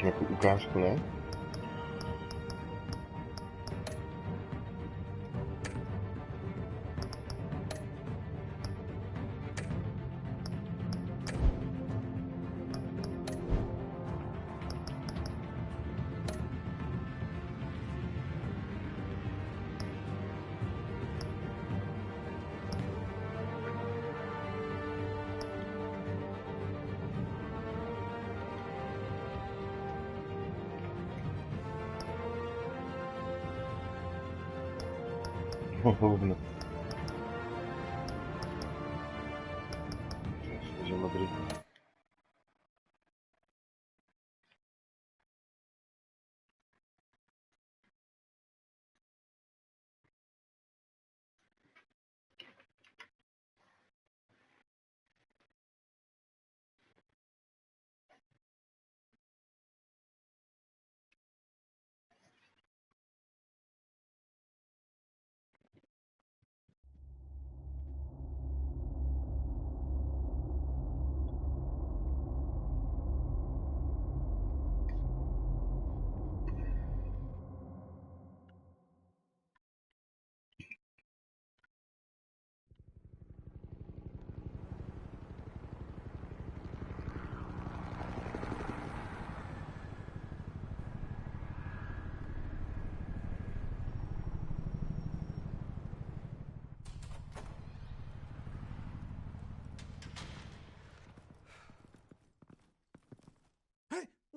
nějakou ukázku, ne? Hovno. Že modrý.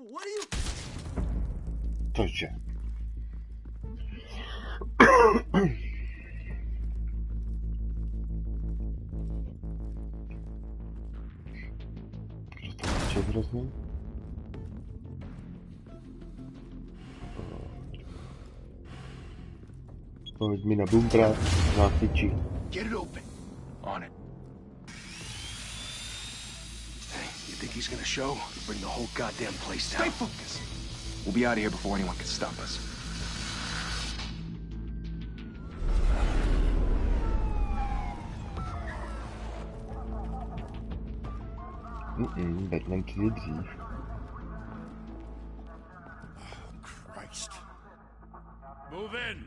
What are you? Cože? Co hrozný? Pojď mi na bunkra, na tyči. Get it open. On it. Think he's gonna show? Bring the whole goddamn place down. Stay focused. We'll be out of here before anyone can stop us. Batman přijde dřív. Oh, Christ. Move in.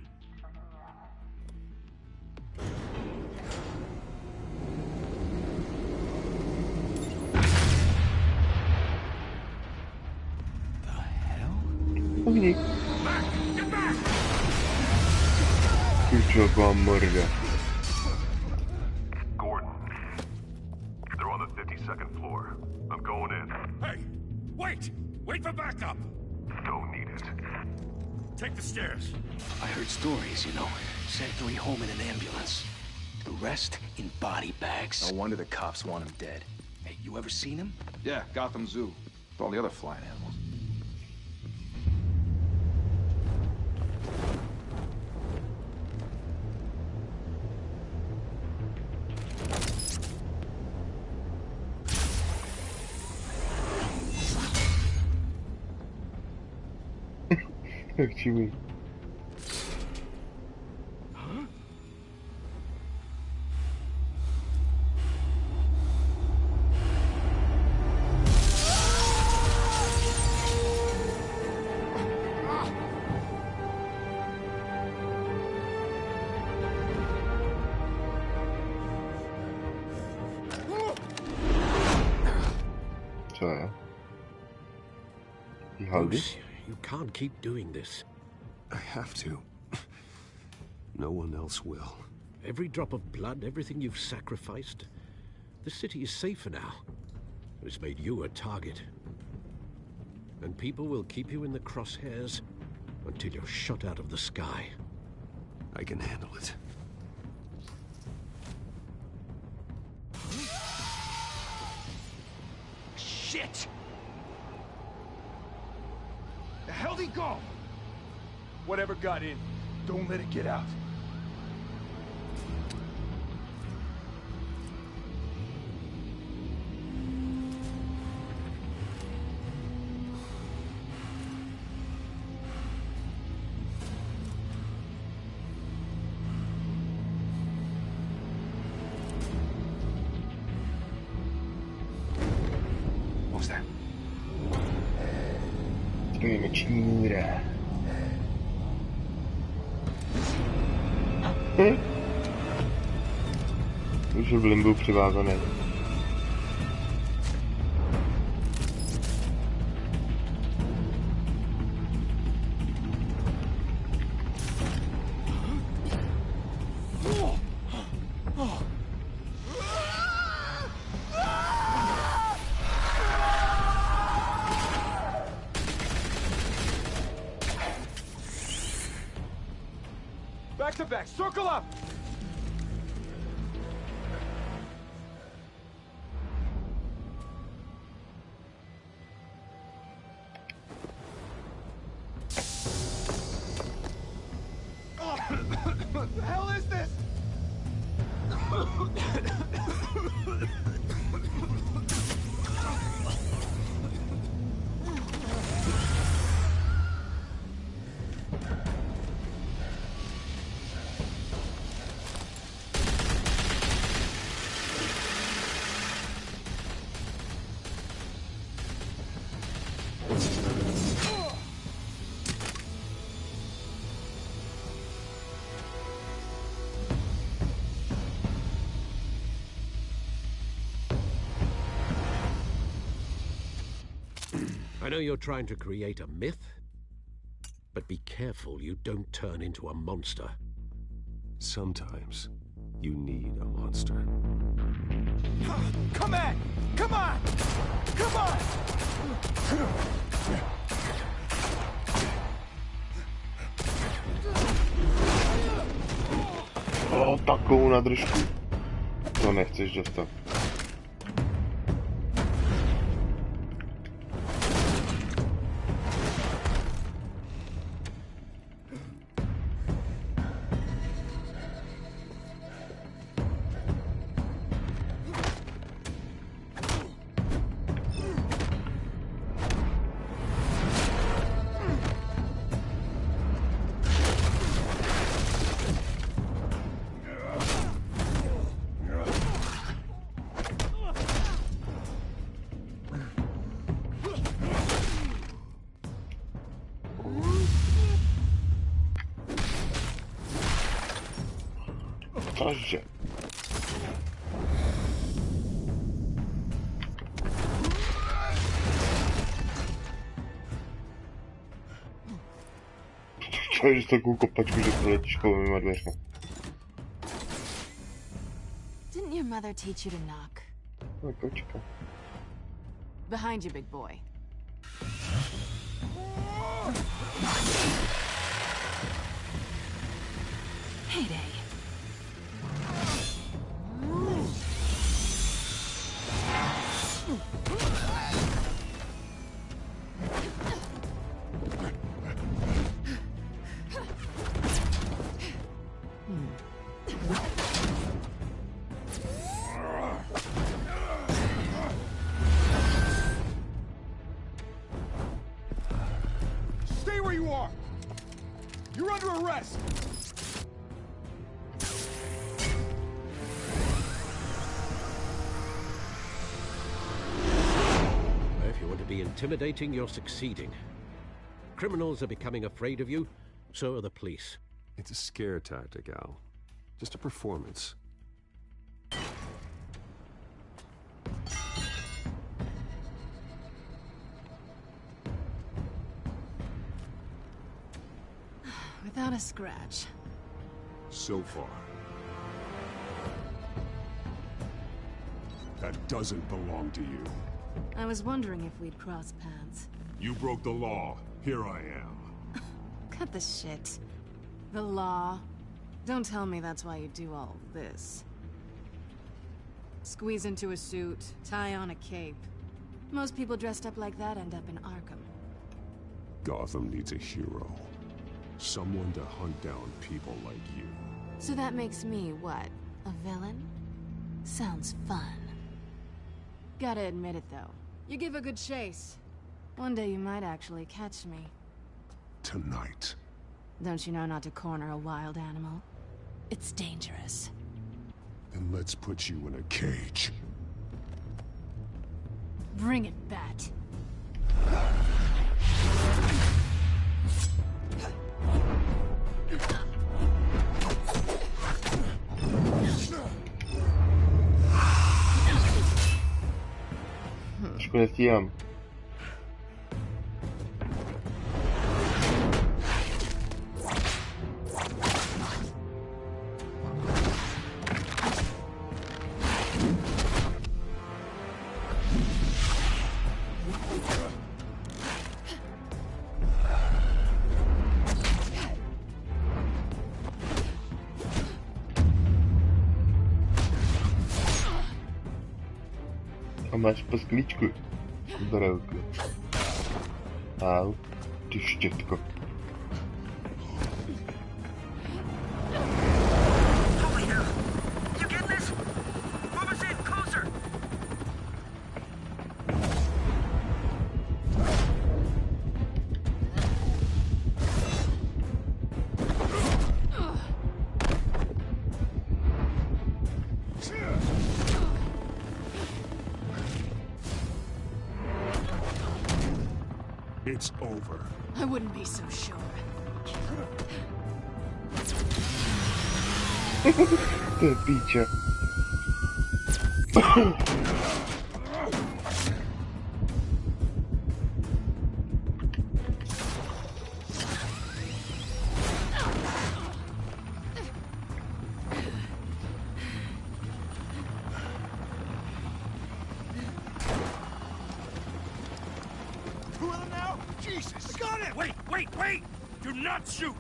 Uhni. Kurčová morda. Gordon, they're on the 52nd floor. I'm going in. Hey, wait! Wait for backup! Don't need it. Take the stairs. I heard stories, you know. Sent 3 home in an ambulance. The rest in body bags. No wonder the cops want him dead. Hey, you ever seen him? Yeah, Gotham Zoo. With all the other flying animals. Chci. Co je? Bruce, you can't keep doing this. I have to. No one else will. Every drop of blood, everything you've sacrificed. The city is safer now. It's made you a target. And people will keep you in the crosshairs until you're shot out of the sky. I can handle it. Shit! The hell'd he go? Whatever got in, don't let it get out. Noční můra. Už je v limbu přivázaný. Back to back, circle up! What the hell is this? I know you're trying to create a myth, but be careful you don't turn into a monster. Sometimes you need a monster. Come on! Come on! Come on! O, takovou nadržku. To nechceš dostat. Cože? Čekáš takovou kopačku, že proletíš kolmýma dveřma. Didn't your mother teach you to knock? No, kočka. Behind you, big boy. Heyday. Stay where you are! You're under arrest! If you want to be intimidating, you're succeeding. Criminals are becoming afraid of you, so are the police. It's a scare tactic, Al. Just a performance. Without a scratch. So far. That doesn't belong to you. I was wondering if we'd cross paths. You broke the law. Here I am. Cut the shit. The law. Don't tell me that's why you do all this. Squeeze into a suit, tie on a cape. Most people dressed up like that end up in Arkham. Gotham needs a hero. Someone to hunt down people like you. So that makes me, what, a villain? Sounds fun. Gotta admit it, though. You give a good chase. One day you might actually catch me. Tonight. Don't you know not to corner a wild animal? It's dangerous. Then let's put you in a cage. Bring it, Bat. Ci conheciam. A máš pasklíčku? Zdravku. Au, ty štětko. Holy hell! You get this? Move us in, closer! It's over. I wouldn't be so sure. Ty picie. Two of them now? Jesus! Got it! Wait, wait, wait! Do not shoot!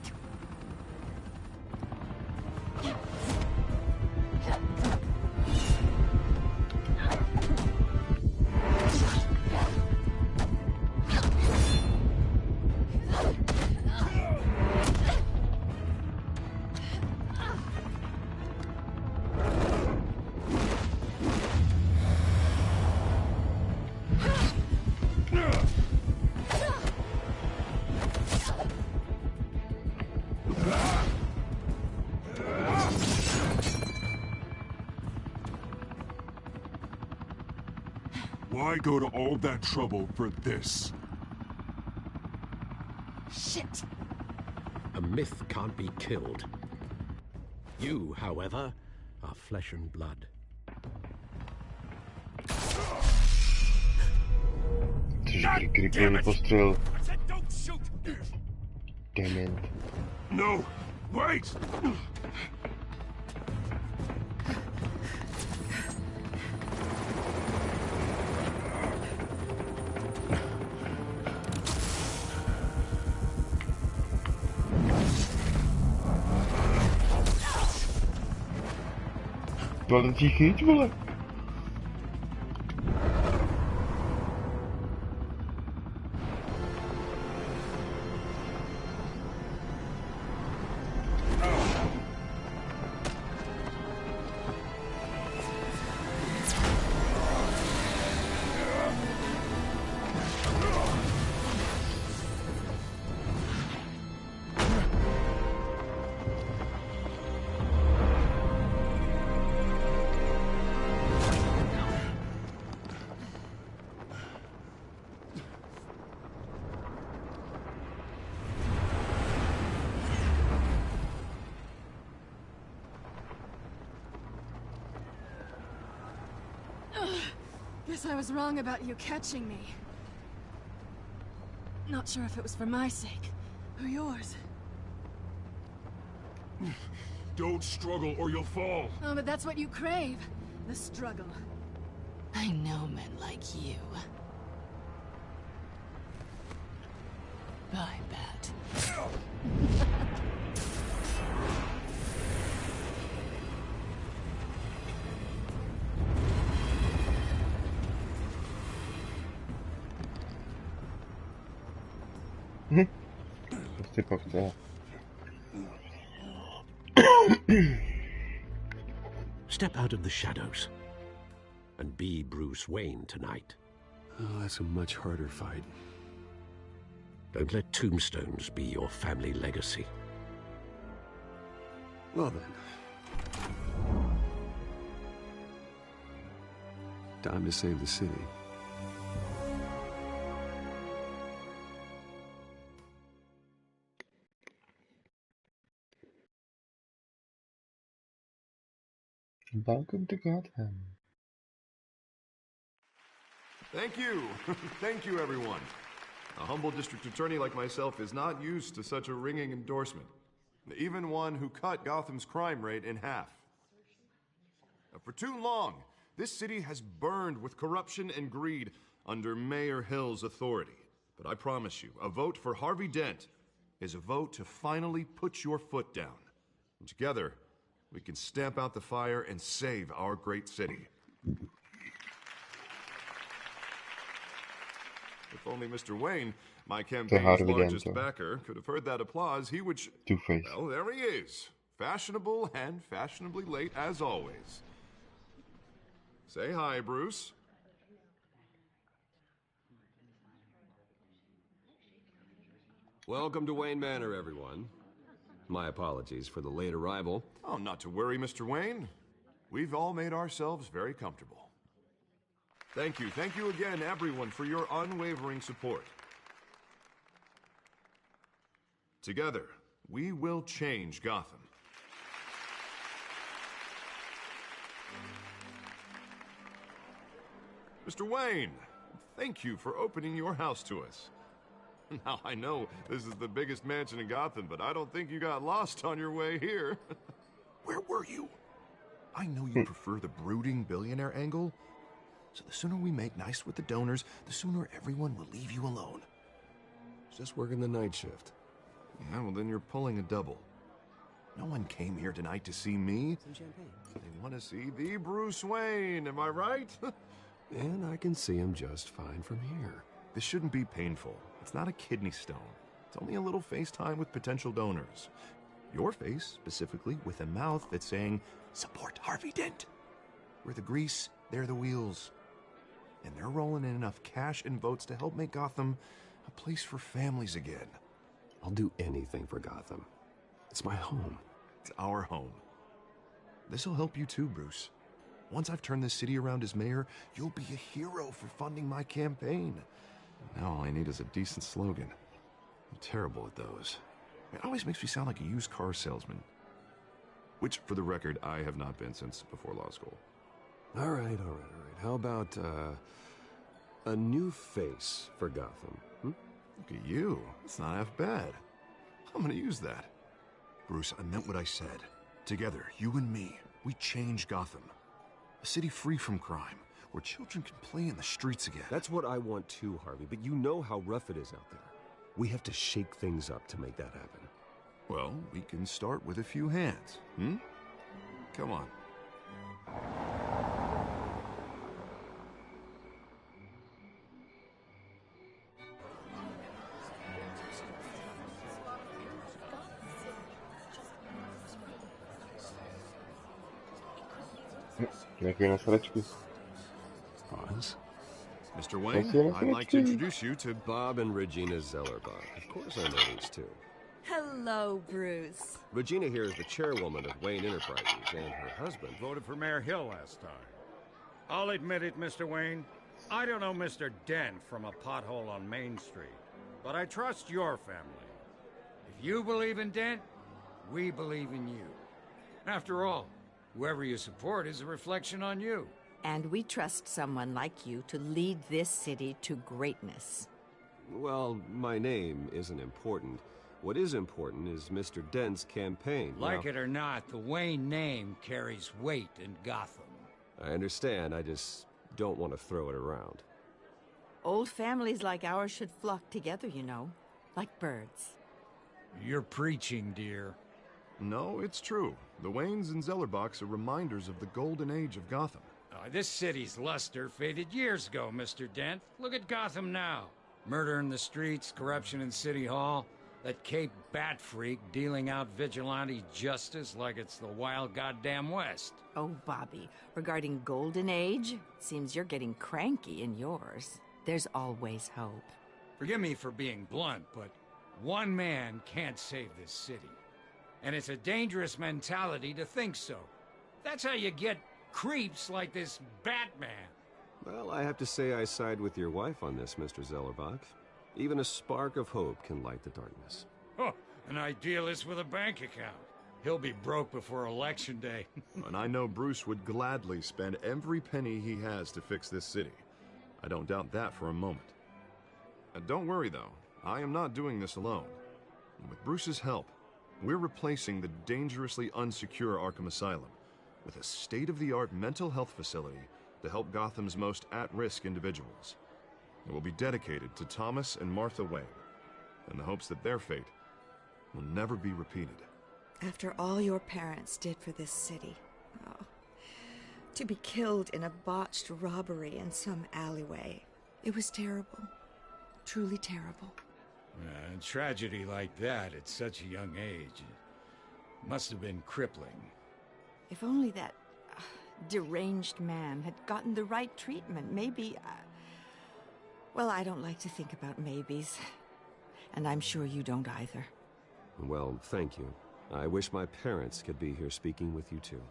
Why go to all that trouble for this? Shit! A myth can't be killed. You, however, are flesh and blood. Cože krikelný postřel. I said don't shoot! Dement. No! Wait! Tohle ti chyť, vole. Guess I was wrong about you catching me. Not sure if it was for my sake, or yours. Don't struggle or you'll fall. Oh, but that's what you crave. The struggle. I know men like you. I bet. Prostě pak chce. Step out of the shadows and be Bruce Wayne tonight. Oh, that's a much harder fight. Don't let tombstones be your family legacy. Well then. Time to save the city. Welcome to Gotham. Thank you. Thank you, everyone. A humble district attorney like myself is not used to such a ringing endorsement. Even one who cut Gotham's crime rate in half. For too long, this city has burned with corruption and greed under Mayor Hill's authority. But I promise you, a vote for Harvey Dent is a vote to finally put your foot down. And together, we can stamp out the fire and save our great city. If only Mr. Wayne, my campaign's largest backer, could have heard that applause, he would... Two-Face. Well, there he is. Fashionable and fashionably late, as always. Say hi, Bruce. Welcome to Wayne Manor, everyone. My apologies for the late arrival. Oh, not to worry, Mr. Wayne. We've all made ourselves very comfortable. Thank you again, everyone, for your unwavering support. Together, we will change Gotham. Mr. Wayne, thank you for opening your house to us. Now, I know this is the biggest mansion in Gotham, but I don't think you got lost on your way here. Where were you? I know you prefer the brooding billionaire angle, so the sooner we make nice with the donors, the sooner everyone will leave you alone. Just working the night shift. Yeah, well, then you're pulling a double. No one came here tonight to see me. Some champagne. They want to see the Bruce Wayne, am I right? And I can see him just fine from here. This shouldn't be painful. It's not a kidney stone. It's only a little FaceTime with potential donors. Your face, specifically, with a mouth that's saying, support Harvey Dent. We're the grease, they're the wheels. And they're rolling in enough cash and votes to help make Gotham a place for families again. I'll do anything for Gotham. It's my home. It's our home. This'll help you too, Bruce. Once I've turned this city around as mayor, you'll be a hero for funding my campaign. Now all I need is a decent slogan. I'm terrible at those. It always makes me sound like a used car salesman. Which, for the record, I have not been since before law school. All right. How about, a new face for Gotham? Look at you. It's not half bad. I'm gonna use that. Bruce, I meant what I said. Together, you and me, we change Gotham. A city free from crime, where children can play in the streets again. That's what I want too, Harvey, but you know how rough it is out there. We have to shake things up to make that happen. Well, we can start with a few hands, Come on. Pause. Mr. Wayne, I'd like to introduce you to Bob and Regina Zellerbach. Of course I know these two. Hello, Bruce. Regina here is the chairwoman of Wayne Enterprises, and her husband Voted for Mayor Hill last time. I'll admit it, Mr. Wayne. I don't know Mr. Dent from a pothole on Main Street, but I trust your family. If you believe in Dent, we believe in you. After all, whoever you support is a reflection on you. And we trust someone like you to lead this city to greatness. Well, my name isn't important. What is important is Mr. Dent's campaign. Like it or not, the Wayne name carries weight in Gotham. I understand, I just don't want to throw it around. Old families like ours should flock together, you know, like birds. You're preaching, dear. No, it's true. The Waynes and Zellerbachs are reminders of the golden age of Gotham. This city's luster faded years ago, Mr. Dent. Look at Gotham now. Murder in the streets, corruption in City Hall, that Cape Bat freak dealing out vigilante justice like it's the wild goddamn West. Oh, Bobby, regarding Golden Age, seems you're getting cranky in yours. There's always hope. Forgive me for being blunt, but one man can't save this city. And it's a dangerous mentality to think so. That's how you get creeps like this Batman. Well, I have to say I side with your wife on this, Mr. Zellerbach. Even a spark of hope can light the darkness. Oh, an idealist with a bank account. He'll be broke before Election Day. And I know Bruce would gladly spend every penny he has to fix this city. I don't doubt that for a moment. And don't worry, though. I am not doing this alone. And with Bruce's help, we're replacing the dangerously unsecure Arkham Asylum with a state-of-the-art mental health facility to help Gotham's most at-risk individuals. It will be dedicated to Thomas and Martha Wayne, in the hopes that their fate will never be repeated. After all your parents did for this city, oh, to be killed in a botched robbery in some alleyway, it was terrible. Truly terrible. A tragedy like that at such a young age must have been crippling. If only that deranged man had gotten the right treatment, maybe... well, I don't like to think about maybes. And I'm sure you don't either. Well, thank you. I wish my parents could be here speaking with you too.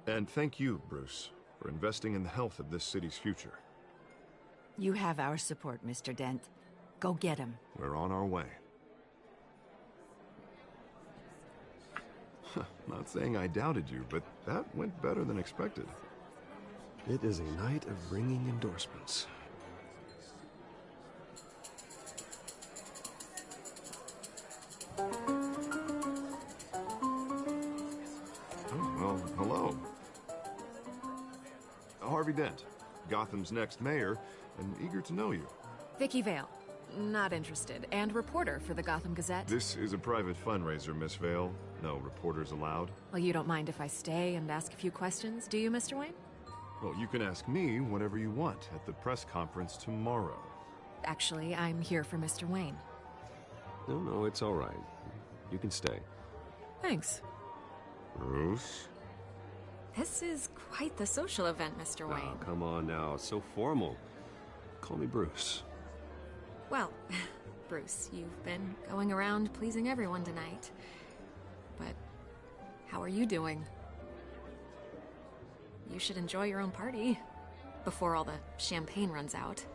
And thank you, Bruce, for investing in the health of this city's future. You have our support, Mr. Dent. Go get him. We're on our way. Not saying I doubted you, but that went better than expected. It is a night of ringing endorsements. Well, hello. Harvey Dent, Gotham's next mayor, and eager to know you. Vicky Vale. Not interested. And reporter for the Gotham Gazette. This is a private fundraiser, Miss Vale. No reporters allowed. Well, you don't mind if I stay and ask a few questions, do you, Mr. Wayne? Well, you can ask me whatever you want at the press conference tomorrow. Actually, I'm here for Mr. Wayne. No, it's all right. You can stay. Thanks. Bruce? This is quite the social event, Mr. Wayne. Oh, come on now. It's so formal. Call me Bruce. Well, Bruce, you've been going around pleasing everyone tonight. But how are you doing? You should enjoy your own party before all the champagne runs out.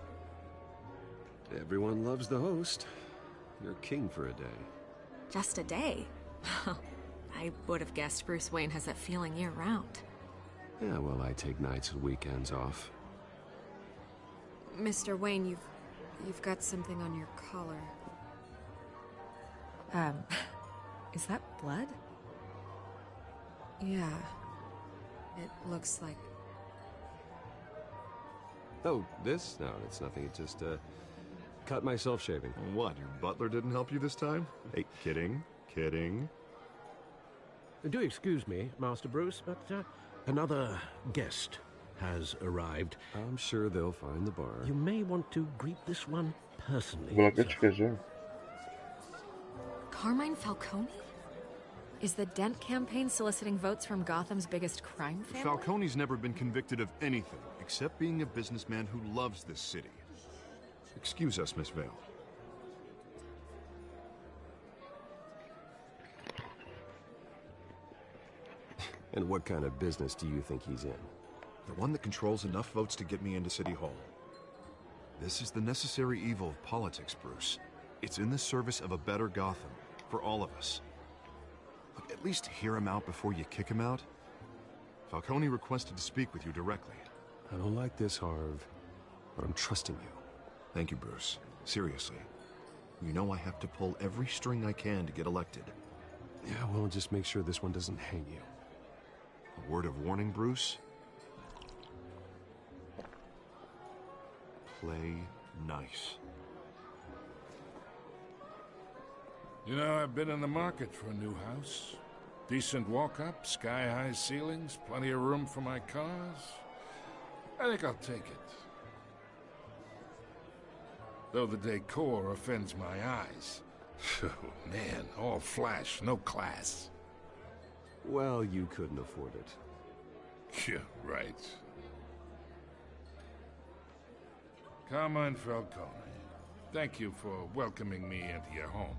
Everyone loves the host. You're king for a day. Just a day? I would have guessed Bruce Wayne has that feeling year-round. Yeah, well, I take nights and weekends off. Mr. Wayne, you've got something on your collar. Is that blood? Yeah. It looks like... Oh, this? No, it's nothing. It just, cut myself shaving. What, your butler didn't help you this time? Hey, kidding. Do excuse me, Master Bruce, but another guest has arrived. I'm sure they'll find the bar. You may want to greet this one personally. Carmine Falcone? Is the Dent campaign soliciting votes from Gotham's biggest crime family? Falcone's never been convicted of anything except being a businessman who loves this city. Excuse us, Miss Vale. And what kind of business do you think he's in? The one that controls enough votes to get me into City Hall. This is the necessary evil of politics, Bruce. It's in the service of a better Gotham, for all of us. Look, at least hear him out before you kick him out. Falcone requested to speak with you directly. I don't like this, Harv, but I'm trusting you. Thank you, Bruce. Seriously. You know I have to pull every string I can to get elected. Yeah, well, just make sure this one doesn't hang you. A word of warning, Bruce? Play nice. You know, I've been in the market for a new house. Decent walk-up, sky-high ceilings, plenty of room for my cars. I think I'll take it. Though the decor offends my eyes. Oh, man, all flash, no class. Well, you couldn't afford it. Yeah, right. Carmine Falcone, thank you for welcoming me into your home.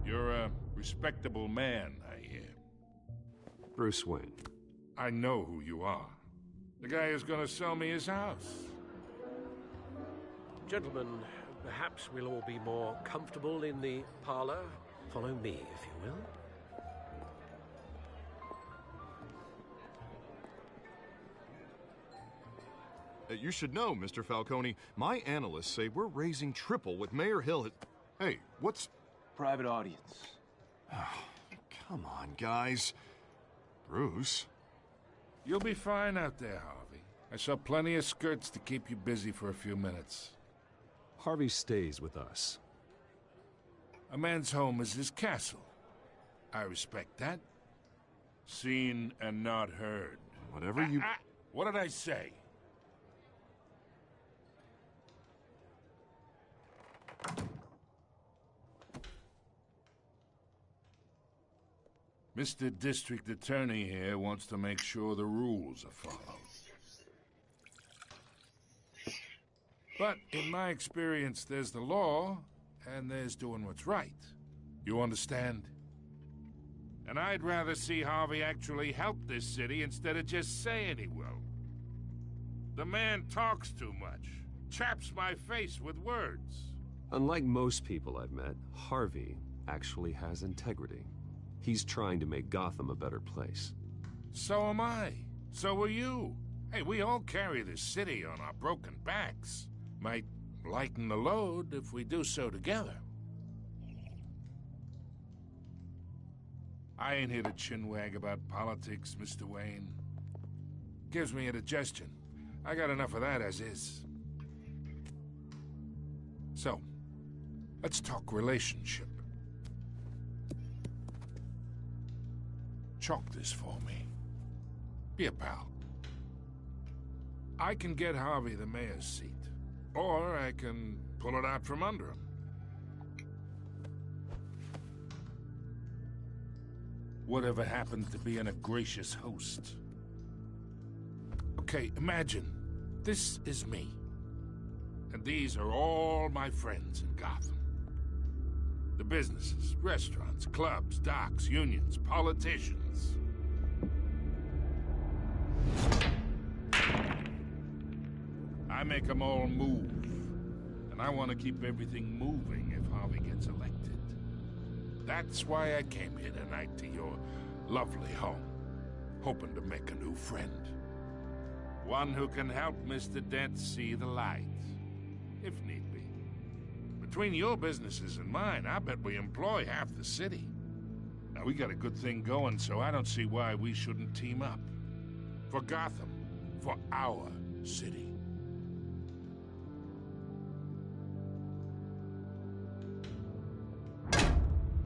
You're a respectable man, I hear. Bruce Wayne. I know who you are. The guy who's gonna sell me his house. Gentlemen, perhaps we'll all be more comfortable in the parlor. Follow me, if you will. You should know, Mr. Falcone, my analysts say we're raising triple what Mayor Hill has... Hey, what's... Private audience. Come on, guys. Bruce? You'll be fine out there, Harvey. I saw plenty of skirts to keep you busy for a few minutes. Harvey stays with us. A man's home is his castle. I respect that. Seen and not heard. Whatever you... What did I say? Mr. District Attorney here wants to make sure the rules are followed. But in my experience, there's the law, and there's doing what's right. You understand? And I'd rather see Harvey actually help this city instead of just saying he will. The man talks too much, chaps my face with words. Unlike most people I've met, Harvey actually has integrity. He's trying to make Gotham a better place. So am I. So are you. Hey, we all carry this city on our broken backs. Might lighten the load if we do so together. I ain't here to chinwag about politics, Mr. Wayne. Gives me indigestion. I got enough of that as is. So, let's talk relationship. Chalk this for me. Be a pal. I can get Harvey the mayor's seat, or I can pull it out from under him. Whatever happens to being a gracious host. Okay, imagine this is me, and these are all my friends in Gotham. The businesses, restaurants, clubs, docks, unions, politicians. I make them all move. And I want to keep everything moving if Harvey gets elected. That's why I came here tonight to your lovely home, hoping to make a new friend. One who can help Mr. Dent see the light, if need be. Between your businesses and mine, I bet we employ half the city. Now, we got a good thing going, so I don't see why we shouldn't team up. For Gotham, for our city.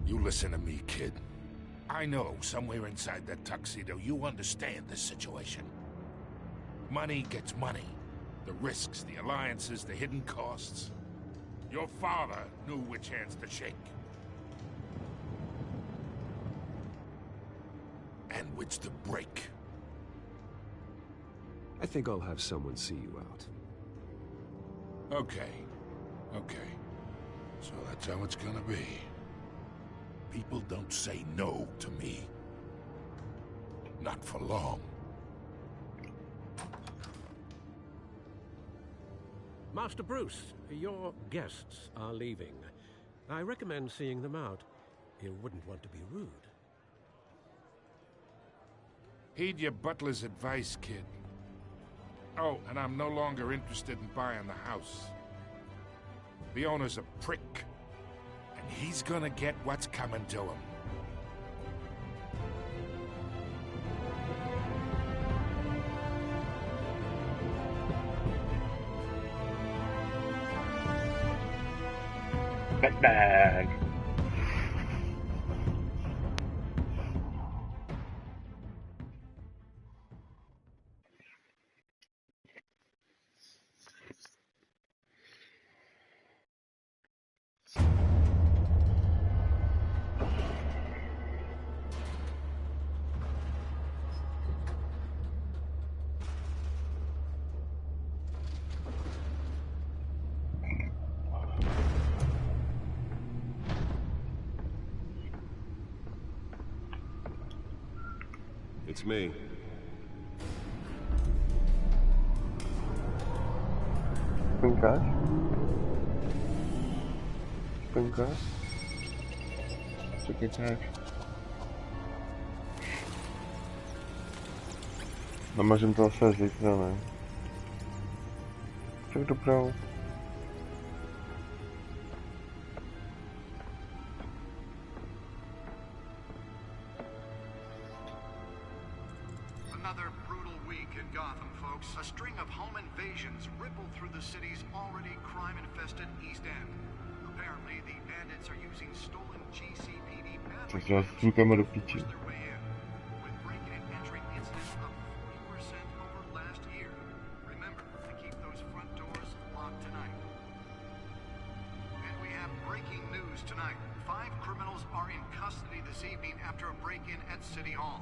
You listen to me, kid. I know somewhere inside that tuxedo you understand the situation. Money gets money. The risks, the alliances, the hidden costs. Your father knew which hands to shake. And which to break. I think I'll have someone see you out. Okay. So that's how it's gonna be. People don't say no to me. Not for long. Master Bruce, your guests are leaving. I recommend seeing them out. You wouldn't want to be rude. Heed your butler's advice, kid. Oh, and I'm no longer interested in buying the house. The owner's a prick. And he's gonna get what's coming to him. Batman. It's me. pękasz? Pękasz? Czekaj, tak. No możemy to osadzać, dawaj. Tak dobrą. Another brutal week in Gotham, folks. A string of home invasions rippled through the city's already crime-infested East End. Apparently, the bandits are using stolen GCPD Tak, zaraz dwójka do picia. with break-in and entry incidents up 40% over last year. Remember to keep those front doors locked tonight. And we have breaking news tonight. 5 criminals are in custody this evening after a break-in at City Hall.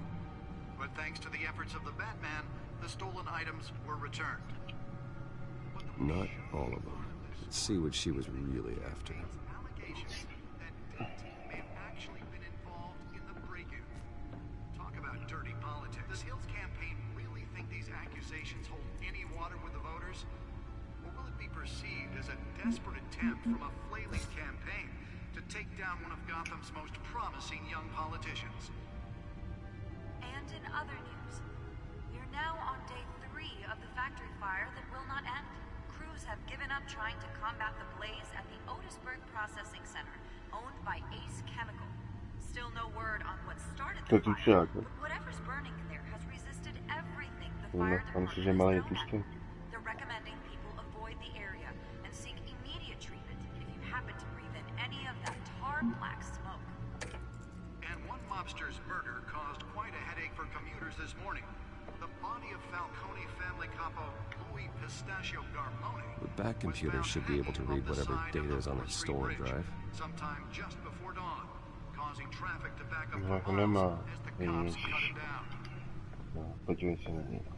But thanks to the efforts of the Batman, the stolen items were returned. Not all of them. Let's see what she was really after. Allegations that TellTale may have actually been involved in the break-in. Talk about dirty politics. Does Hill's campaign really think these accusations hold any water with the voters? Or will it be perceived as a desperate attempt from a flailing campaign to take down one of Gotham's most promising young politicians? And in other news, we're now on day 3 of the factory fire that will not end. Crews have given up trying to combat the blaze at the Otisburg Processing Center, owned by Ace Chemical. Still no word on what started the fire, but whatever's burning in there has resisted everything the fire department has thrown at it. They're recommending people avoid the area and seek immediate treatment if you happen to breathe in any of that tar black smoke. And one mobster's murder caused quite a headache for commuters this morning. The body of Falcone family capo Louis Pistachio Garmone The back computer should be able to read whatever data is on that stolen drive. sometime just before dawn, causing traffic to back up No, for nie ma. miles as the cops cut him down. No, podzielę się na niego.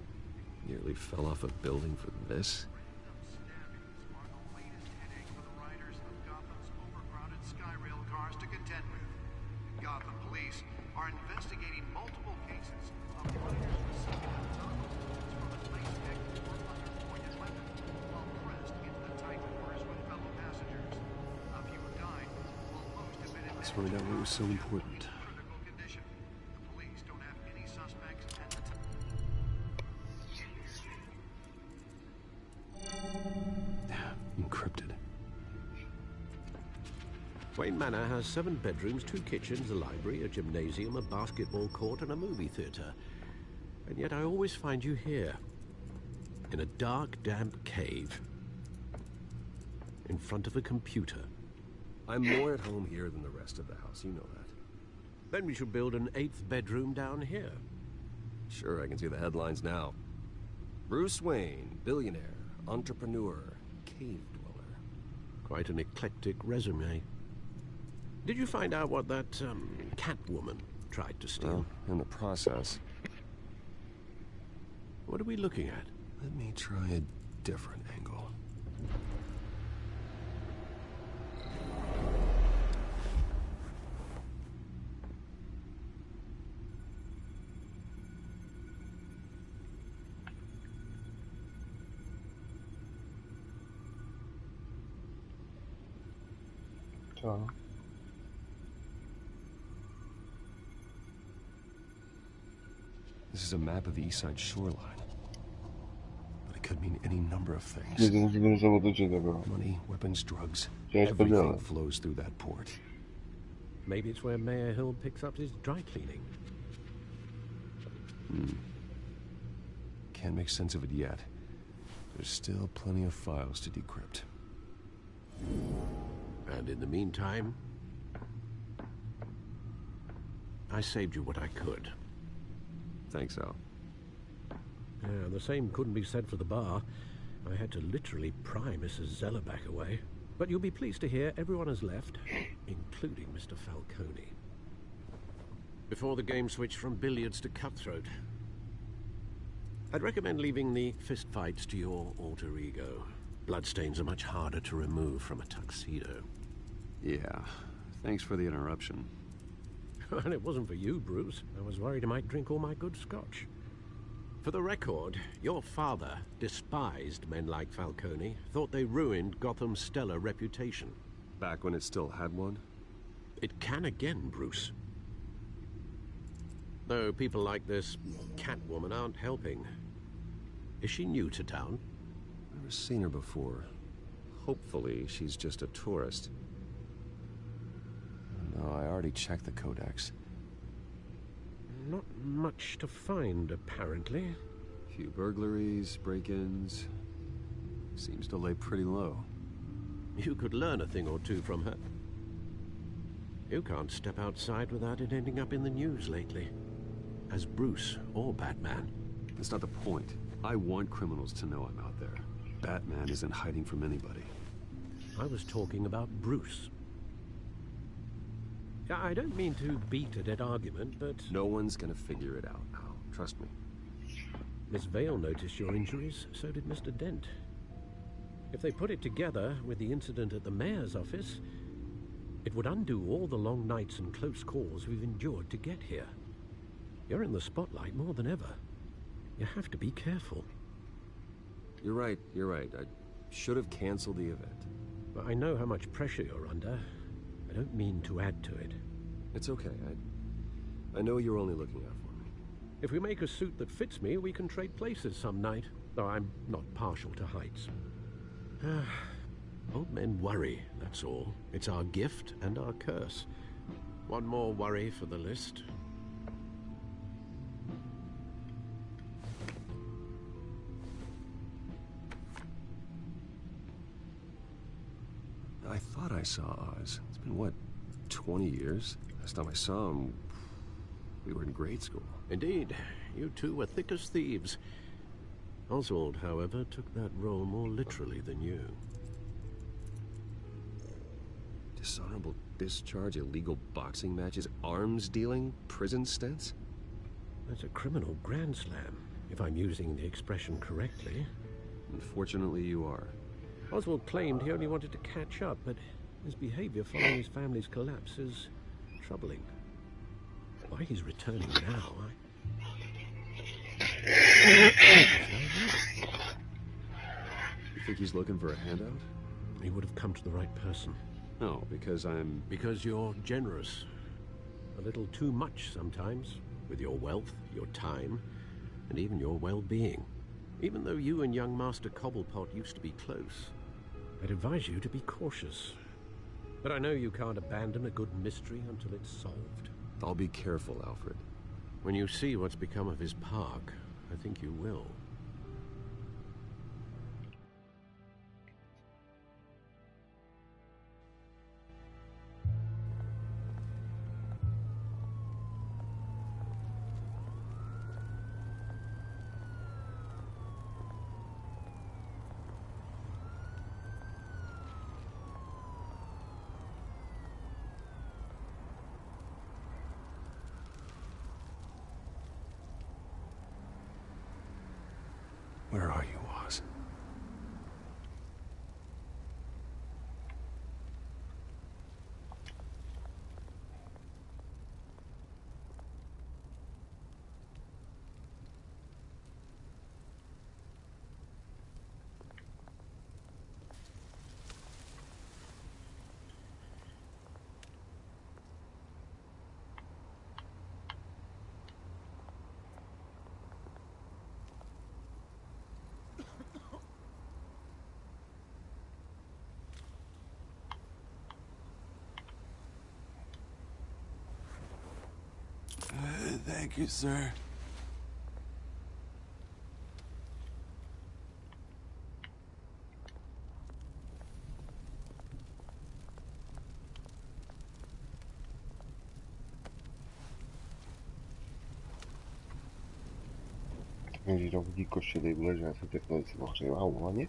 Nearly fell off a building for this. Skyrail cars to contend with. Gotham police are investigating multiple cases of riders receiving assault from a nice neck or other pointed weapon while pressed into the tight quarters with fellow passengers. A few have died, while most have been in Let's find out what was so important. critical condition. The police don't have any suspects at the time. Encrypted. Wayne Manor has 7 bedrooms, 2 kitchens, a library, a gymnasium, a basketball court, and a movie theater. And yet I always find you here, in a dark, damp cave, in front of a computer. I'm more at home here than the rest of the house, you know that. Then we should build an 8th bedroom down here. Sure, I can see the headlines now. Bruce Wayne, billionaire, entrepreneur, cave dweller. Quite an eclectic resume. Did you find out what that, Catwoman tried to steal? Well, in the process. What are we looking at? Let me try a different angle. Co? This is a map of the east side shoreline. But it could mean any number of things. Nie wiem, zawodu cię tego. Money, weapons, drugs. Chciałeś Everything podzielać. flows through that port. Maybe it's where Mayor Hill picks up his dry cleaning. Can't make sense of it yet. There's still plenty of files to decrypt. And in the meantime, I saved you what I could. Thanks, Al. Yeah, the same couldn't be said for the bar. I had to literally pry Mrs. Zellerback away. But you'll be pleased to hear everyone has left, including Mr. Falcone. Before the game switched from billiards to cutthroat. I'd recommend leaving the fistfights to your alter ego. Bloodstains are much harder to remove from a tuxedo. Yeah, thanks for the interruption. And it wasn't for you, Bruce. I was worried I might drink all my good scotch. For the record, your father despised men like Falcone, thought they ruined Gotham's stellar reputation. Back when it still had one? It can again, Bruce. Though people like this Catwoman aren't helping. Is she new to town? Never seen her before. Hopefully, she's just a tourist. No, I already checked the codex. Not much to find, apparently. Few burglaries, break-ins. Seems to lay pretty low. You could learn a thing or two from her. You can't step outside without it ending up in the news lately. As Bruce or Batman. That's not the point. I want criminals to know I'm out there. Batman isn't hiding from anybody. I was talking about Bruce. I don't mean to beat a dead argument, but... No one's gonna figure it out now. Trust me. Miss Vale noticed your injuries, so did Mr. Dent. If they put it together with the incident at the mayor's office, it would undo all the long nights and close calls we've endured to get here. You're in the spotlight more than ever. You have to be careful. You're right. I should have canceled the event. But I know how much pressure you're under. I don't mean to add to it. It's okay. I know you're only looking out for me. If we make a suit that fits me, we can trade places some night. Though I'm not partial to heights. Old men worry, that's all. It's our gift and our curse. One more worry for the list. I thought I saw Oz. It's been, what, 20 years? Last time I saw him, we were in grade school. Indeed. You two were thick as thieves. Oswald, however, took that role more literally than you. Dishonorable discharge, illegal boxing matches, arms dealing, prison stints? That's a criminal grand slam, if I'm using the expression correctly. Unfortunately, you are. Oswald claimed he only wanted to catch up, but his behavior following his family's collapse is troubling. Why he's returning now, You think he's looking for a handout? He would have come to the right person. No, because I'm... Because you're generous. A little too much sometimes, with your wealth, your time, and even your well-being. Even though you and young Master Cobblepot used to be close, I'd advise you to be cautious. But I know you can't abandon a good mystery until it's solved. I'll be careful, Alfred. When you see what's become of his park, I think you will. Where are you, Oz? Thank you, sir. Będzie to budí koště, tady bude, že já se teď velice ohřejvá uvaně.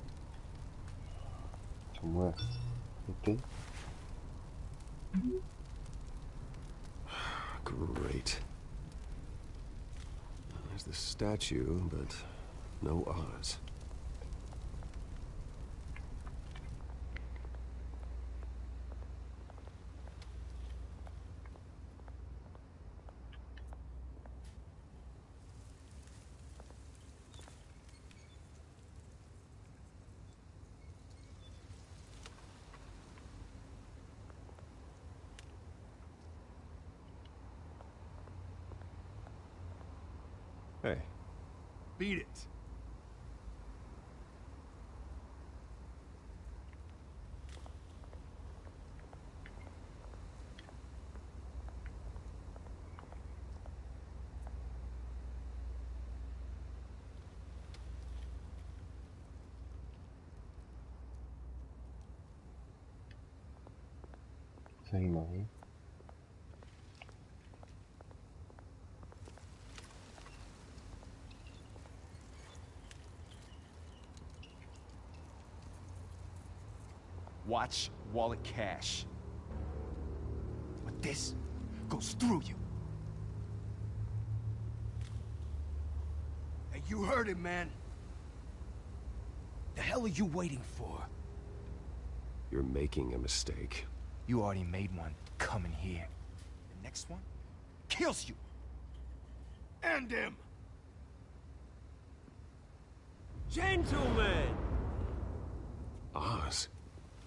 Co mu je? Ty? Great. There's the statue, but no Oz. Hey. Beat it. सही माही. Watch wallet cash. But this goes through you. Hey, you heard it, man. The hell are you waiting for? You're making a mistake. You already made one coming here. The next one kills you. And him. Gentlemen! Oz.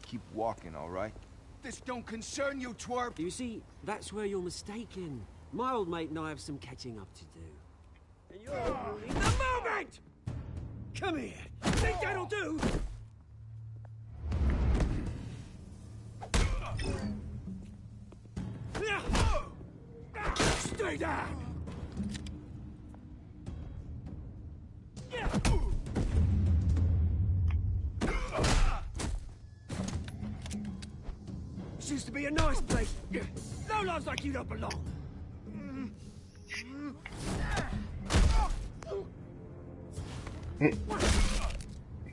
Keep walking, all right? This don't concern you, twerp. You see, that's where you're mistaken. My old mate and I have some catching up to do. And you're ruining the moment! Come here. Think that'll do? Stay down! This used to be a nice place. No lives like you don't belong.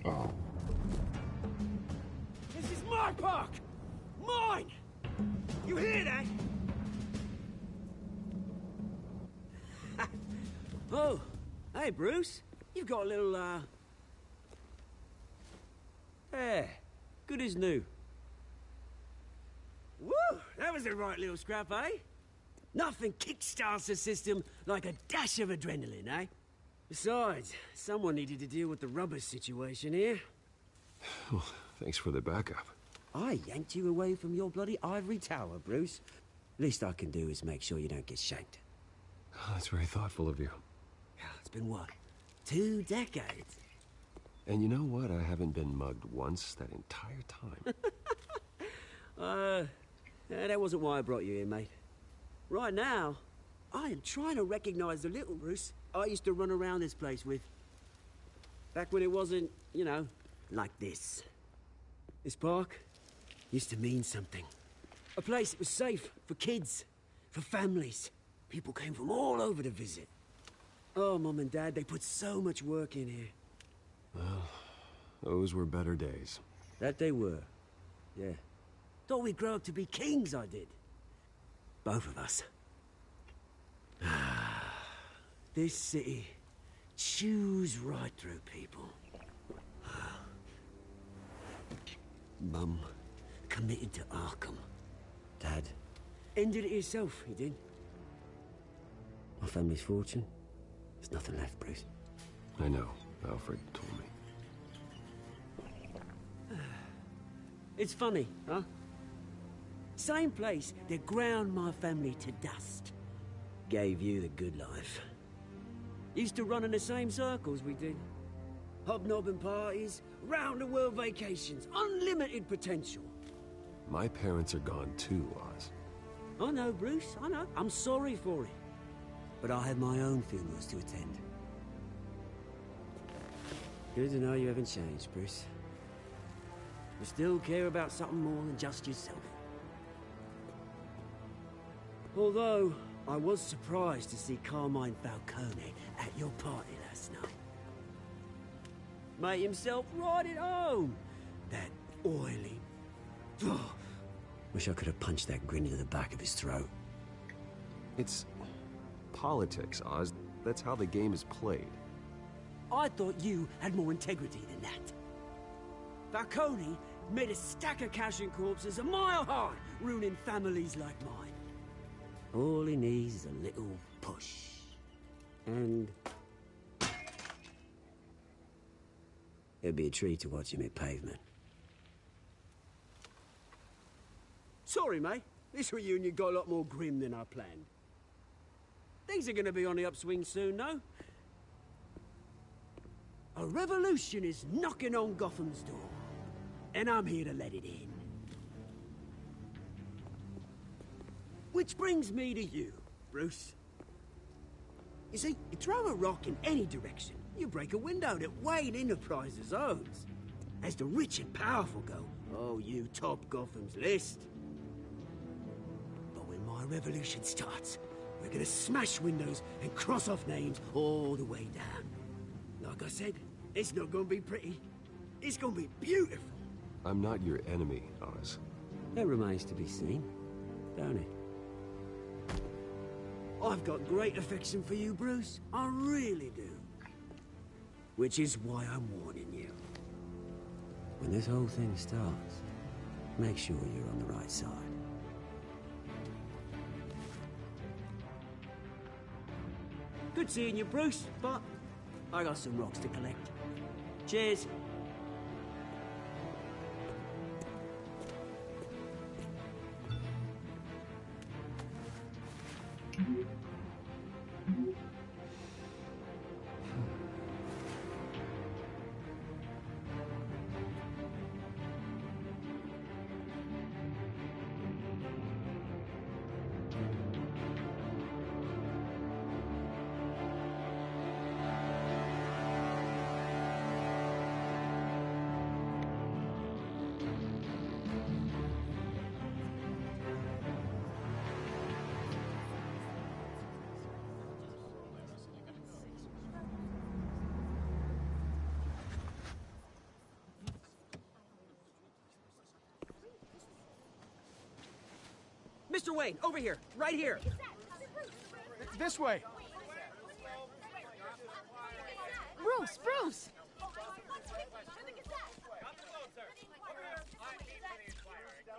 Oh. This is my park! Mine! You hear that? Oh, hey, Bruce. You've got a little, There. Good as new. Woo! That was a right little scrap, eh? Nothing kickstarts the system like a dash of adrenaline, eh? Besides, someone needed to deal with the rubber situation here. Well, thanks for the backup. I yanked you away from your bloody ivory tower, Bruce. Least I can do is make sure you don't get shanked. Oh, that's very thoughtful of you. It's been what? 2 decades? And you know what? I haven't been mugged once that entire time. That wasn't why I brought you here, mate. Right now, I am trying to recognize the little Bruce I used to run around this place with. Back when it wasn't, you know, like this. This park used to mean something. A place that was safe for kids, for families. People came from all over to visit. Oh, Mum and Dad, they put so much work in here. Well, those were better days. That they were. Yeah. Thought we'd grow up to be kings, I did. Both of us. This city chews right through people. Mum committed to Arkham. Dad ended it himself, he did. My family's fortune. There's nothing left, Bruce. I know. Alfred told me. It's funny, huh? Same place that ground my family to dust. Gave you the good life. Used to run in the same circles we did. Hobnobbing parties, round-the-world vacations, unlimited potential. My parents are gone too, Oz. I know, Bruce, I know. I'm sorry for it. But I have my own funerals to attend. Good to know you haven't changed, Bruce. You still care about something more than just yourself. Although, I was surprised to see Carmine Falcone at your party last night. Made himself right at home. That oily... Oh, wish I could have punched that grin into the back of his throat. It's politics, Oz. That's how the game is played. I thought you had more integrity than that. Falcone made a stack of cash and corpses a mile high, ruining families like mine. All he needs is a little push. And... it'd be a treat to watch him hit pavement. Sorry, mate. This reunion got a lot more grim than I planned. Things are gonna be on the upswing soon, no? A revolution is knocking on Gotham's door, and I'm here to let it in. Which brings me to you, Bruce. You see, you throw a rock in any direction, you break a window that Wayne Enterprises owns. As the rich and powerful go, oh, you top Gotham's list. But when my revolution starts, we're gonna smash windows and cross off names all the way down. Like I said, it's not gonna be pretty. It's gonna be beautiful. I'm not your enemy, Oz. That remains to be seen, don't it? I've got great affection for you, Bruce. I really do. Which is why I'm warning you. When this whole thing starts, make sure you're on the right side. Good seeing you, Bruce, but I got some rocks to collect. Cheers. Mr. Wayne, over here, right here. This way. Bruce!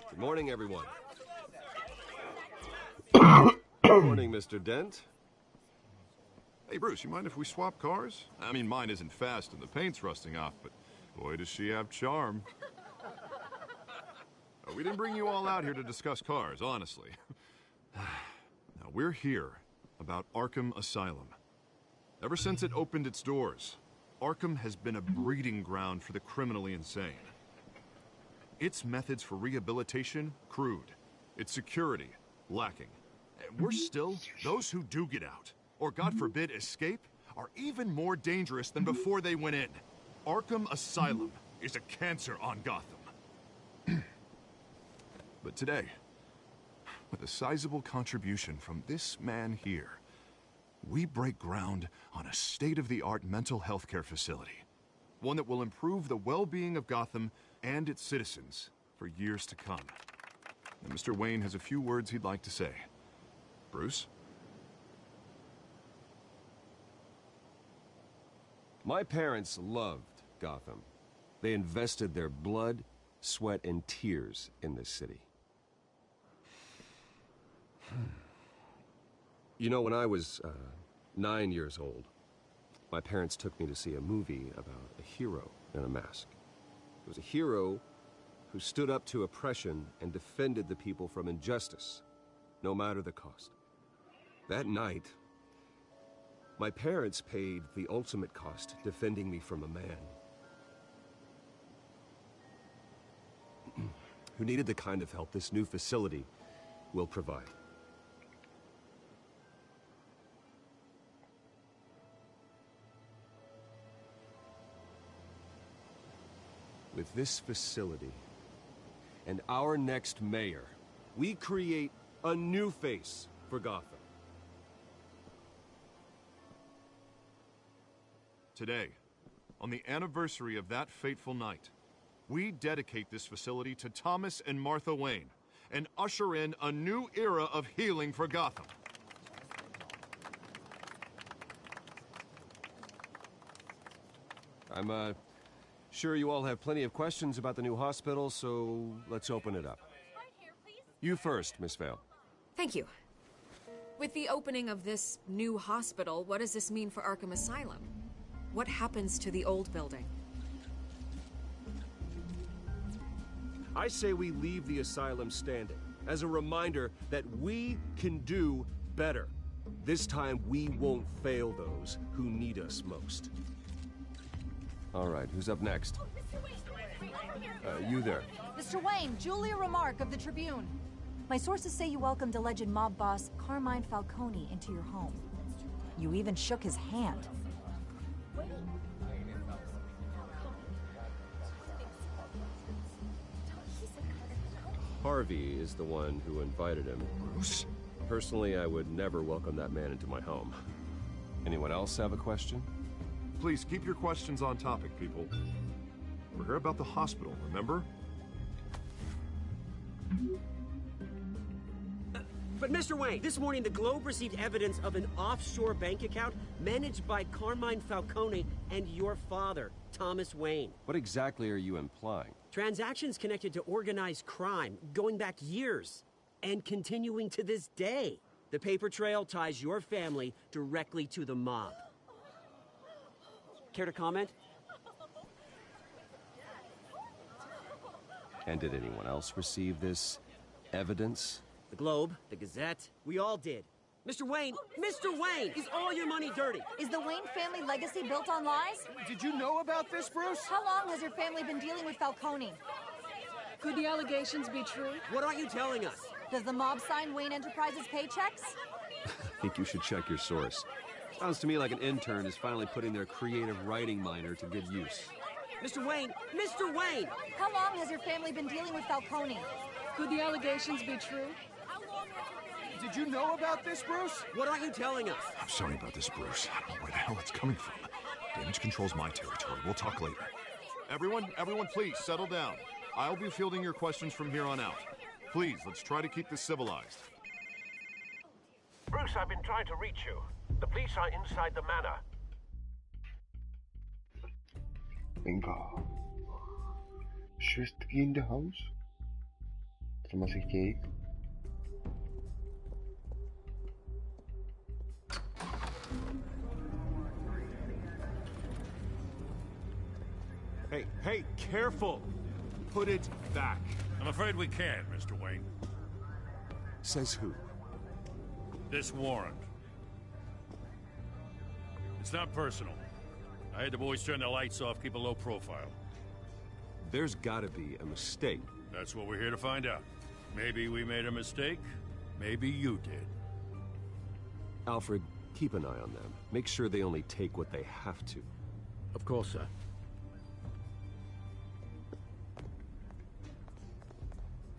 Good morning, everyone. Good morning, Mr. Dent. Hey, Bruce, you mind if we swap cars? I mean, mine isn't fast and the paint's rusting off, but boy, does she have charm. We didn't bring you all out here to discuss cars, honestly. Now, we're here about Arkham Asylum. Ever since it opened its doors, Arkham has been a breeding ground for the criminally insane. Its methods for rehabilitation, crude. Its security, lacking. And worse still, those who do get out, or God forbid, escape, are even more dangerous than before they went in. Arkham Asylum is a cancer on Gotham. But today, with a sizable contribution from this man here, we break ground on a state-of-the-art mental health care facility. One that will improve the well-being of Gotham and its citizens for years to come. And Mr. Wayne has a few words he'd like to say. Bruce? My parents loved Gotham. They invested their blood, sweat, and tears in this city. You know, when I was 9 years old, my parents took me to see a movie about a hero in a mask. It was a hero who stood up to oppression and defended the people from injustice, no matter the cost. That night, my parents paid the ultimate cost defending me from a man who needed the kind of help this new facility will provide. With this facility and our next mayor, we create a new face for Gotham. Today, on the anniversary of that fateful night, we dedicate this facility to Thomas and Martha Wayne and usher in a new era of healing for Gotham. I'm sure you all have plenty of questions about the new hospital, so let's open it up. You first, Miss Vale. Thank you. With the opening of this new hospital, what does this mean for Arkham Asylum? What happens to the old building? I say we leave the asylum standing as a reminder that we can do better. This time we won't fail those who need us most. All right, who's up next? You there. Mr. Wayne, Julia Remark of the Tribune. My sources say you welcomed alleged mob boss Carmine Falcone into your home. You even shook his hand. Harvey is the one who invited him. Bruce? Personally, I would never welcome that man into my home. Anyone else have a question? Please keep your questions on topic, people. We're here about the hospital, remember? But Mr. Wayne, this morning the Globe received evidence of an offshore bank account managed by Carmine Falcone and your father, Thomas Wayne. What exactly are you implying? Transactions connected to organized crime, going back years, and continuing to this day. The paper trail ties your family directly to the mob. Care to comment? And did anyone else receive this evidence? The Globe, the Gazette, we all did. Mr. Wayne, is all your money dirty? Is the Wayne family legacy built on lies? Did you know about this, Bruce? How long has your family been dealing with Falcone? Could the allegations be true? What aren't you telling us? Does the mob sign Wayne Enterprises paychecks? I think you should check your source. Sounds to me like an intern is finally putting their creative writing minor to good use. Mr. Wayne! How long has your family been dealing with Falcone? Could the allegations be true? Did you know about this, Bruce? What aren't you telling us? I'm sorry about this, Bruce. I don't know where the hell it's coming from. Damage control's my territory. We'll talk later. Everyone, please, settle down. I'll be fielding your questions from here on out. Please, let's try to keep this civilized. Bruce, I've been trying to reach you. The police are inside the manor. Venga. Šestky in the house? Co asi chtějí? Hey, careful! Put it back. I'm afraid we can't, Mr. Wayne. Says who? This warrant. It's not personal. I had the boys turn the lights off, keep a low profile. There's gotta be a mistake. That's what we're here to find out. Maybe we made a mistake. Maybe you did. Alfred, keep an eye on them. Make sure they only take what they have to. Of course, sir.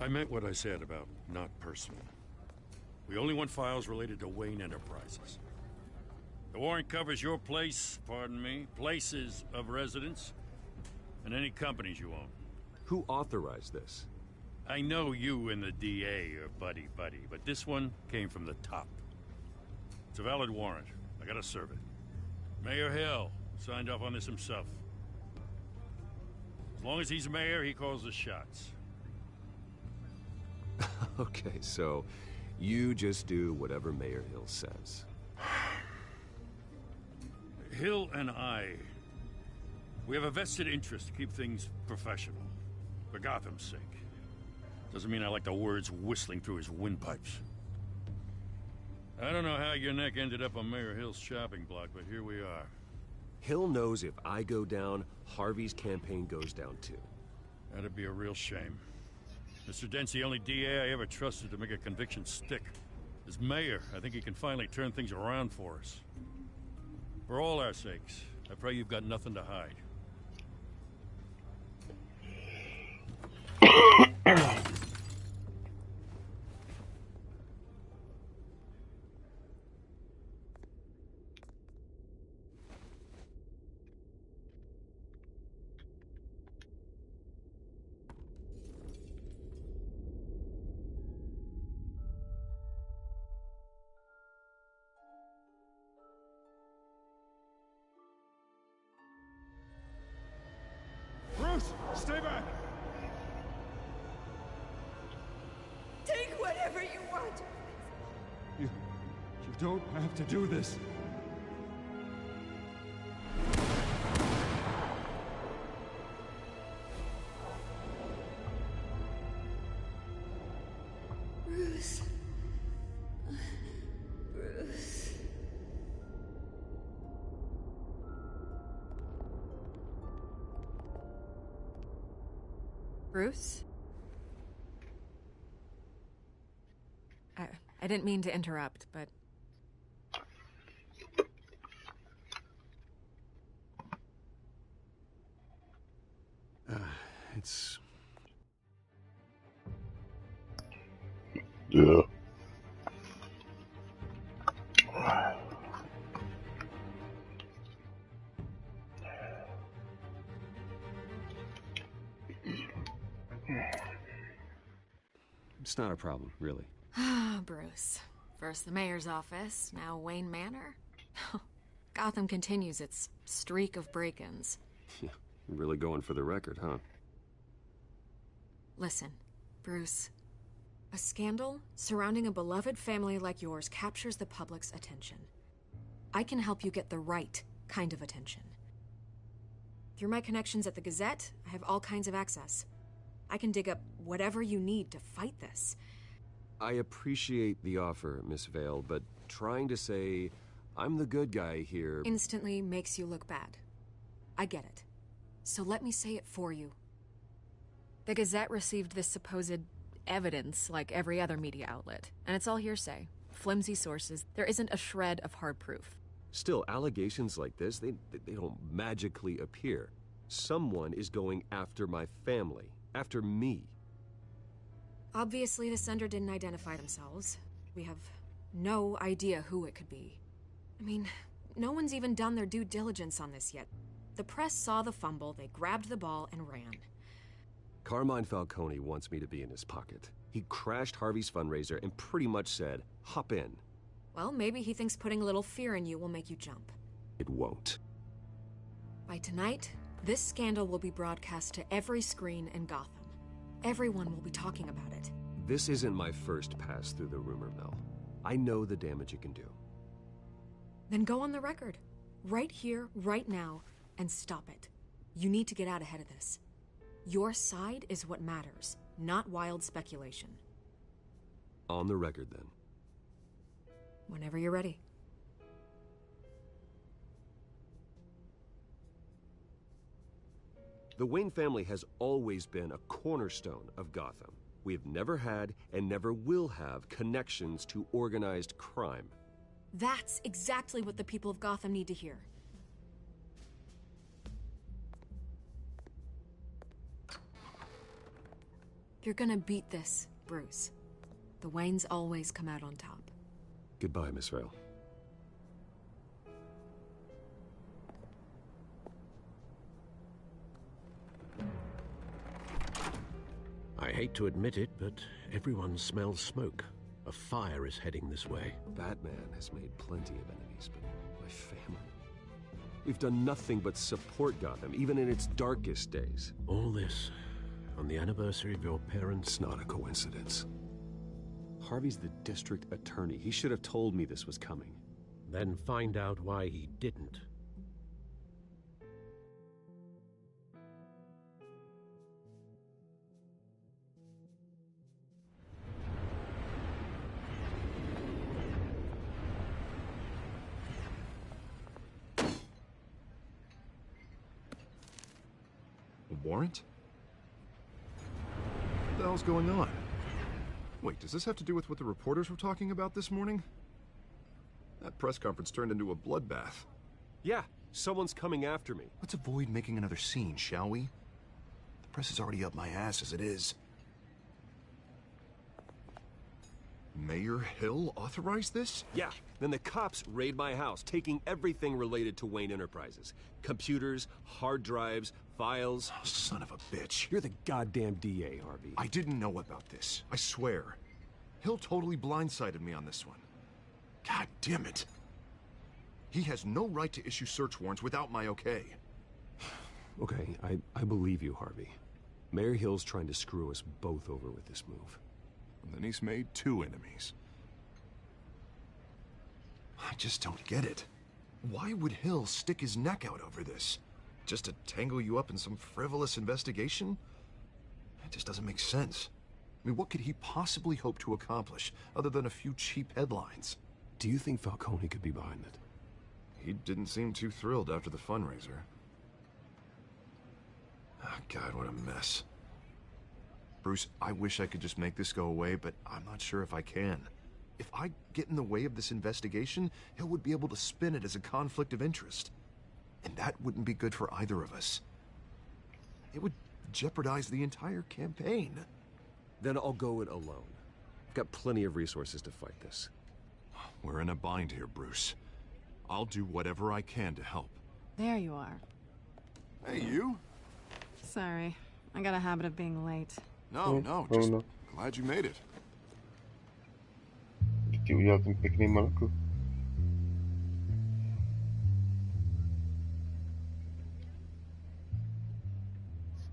I meant what I said about not personal. We only want files related to Wayne Enterprises. The warrant covers your place, pardon me, places of residence, and any companies you own. Who authorized this? I know you and the DA are buddy-buddy, but this one came from the top. It's a valid warrant. I gotta serve it. Mayor Hill signed off on this himself. As long as he's mayor, he calls the shots. Okay, so you just do whatever Mayor Hill says. Hill and we have a vested interest to keep things professional. For Gotham's sake. Doesn't mean I like the words whistling through his windpipes. I don't know how your neck ended up on Mayor Hill's shopping block, but here we are. Hill knows if I go down, Harvey's campaign goes down too. That'd be a real shame. Mr. Dent's the only DA I ever trusted to make a conviction stick. As mayor, I think he can finally turn things around for us. For all our sakes, I pray you've got nothing to hide. Bruce, stay back! Take whatever you want. You don't have to do this. Bruce. Bruce. Bruce? I didn't mean to interrupt, but... It's... Yeah. It's not a problem, really. Ah, Bruce. First the mayor's office, now Wayne Manor. Gotham continues its streak of break-ins. Yeah, really going for the record, huh? Listen, Bruce. A scandal surrounding a beloved family like yours captures the public's attention. I can help you get the right kind of attention. Through my connections at the Gazette, I have all kinds of access. I can dig up whatever you need to fight this. I appreciate the offer, Miss Vale, but trying to say I'm the good guy here... instantly makes you look bad. I get it. So let me say it for you. The Gazette received this supposed evidence like every other media outlet, and it's all hearsay. Flimsy sources. There isn't a shred of hard proof. Still, allegations like this, they don't magically appear. Someone is going after my family, after me. Obviously, the sender didn't identify themselves. We have no idea who it could be. I mean, no one's even done their due diligence on this yet. The press saw the fumble, they grabbed the ball and ran. Carmine Falcone wants me to be in his pocket. He crashed Harvey's fundraiser and pretty much said, hop in. Well, maybe he thinks putting a little fear in you will make you jump. It won't. By tonight, this scandal will be broadcast to every screen in Gotham. Everyone will be talking about it. This isn't my first pass through the rumor mill. I know the damage it can do. Then go on the record. Right here, right now, and stop it. You need to get out ahead of this. Your side is what matters, not wild speculation. On the record, then. Whenever you're ready. The Wayne family has always been a cornerstone of Gotham. We have never had and never will have connections to organized crime. That's exactly what the people of Gotham need to hear. You're gonna beat this, Bruce. The Waynes always come out on top. Goodbye, Miss Vale. I hate to admit it, but everyone smells smoke. A fire is heading this way. Batman has made plenty of enemies, but my family... We've done nothing but support Gotham, even in its darkest days. All this on the anniversary of your parents'... It's not a coincidence. Harvey's the district attorney. He should have told me this was coming. Then find out why he didn't. A warrant? What the hell's going on? Wait, does this have to do with what the reporters were talking about this morning? That press conference turned into a bloodbath. Yeah, someone's coming after me. Let's avoid making another scene, shall we? The press is already up my ass as it is. Mayor Hill authorized this? Yeah, then the cops raid my house, taking everything related to Wayne Enterprises. Computers, hard drives, files. Oh, son of a bitch. You're the goddamn DA, Harvey. I didn't know about this. I swear. Hill totally blindsided me on this one. God damn it. He has no right to issue search warrants without my okay. Okay, I believe you, Harvey. Mayor Hill's trying to screw us both over with this move. And then he's made two enemies. I just don't get it. Why would Hill stick his neck out over this? Just to tangle you up in some frivolous investigation? It just doesn't make sense. I mean, what could he possibly hope to accomplish other than a few cheap headlines? Do you think Falcone could be behind it? He didn't seem too thrilled after the fundraiser. Oh, God, what a mess. Bruce, I wish I could just make this go away, but I'm not sure if I can. If I get in the way of this investigation, Hill would be able to spin it as a conflict of interest. And that wouldn't be good for either of us. It would jeopardize the entire campaign. Then I'll go it alone. I've got plenty of resources to fight this. We're in a bind here, Bruce. I'll do whatever I can to help. There you are. Hey, you? Sorry. I got a habit of being late. No, just glad you made it. Ti udělal ten pěkný malku.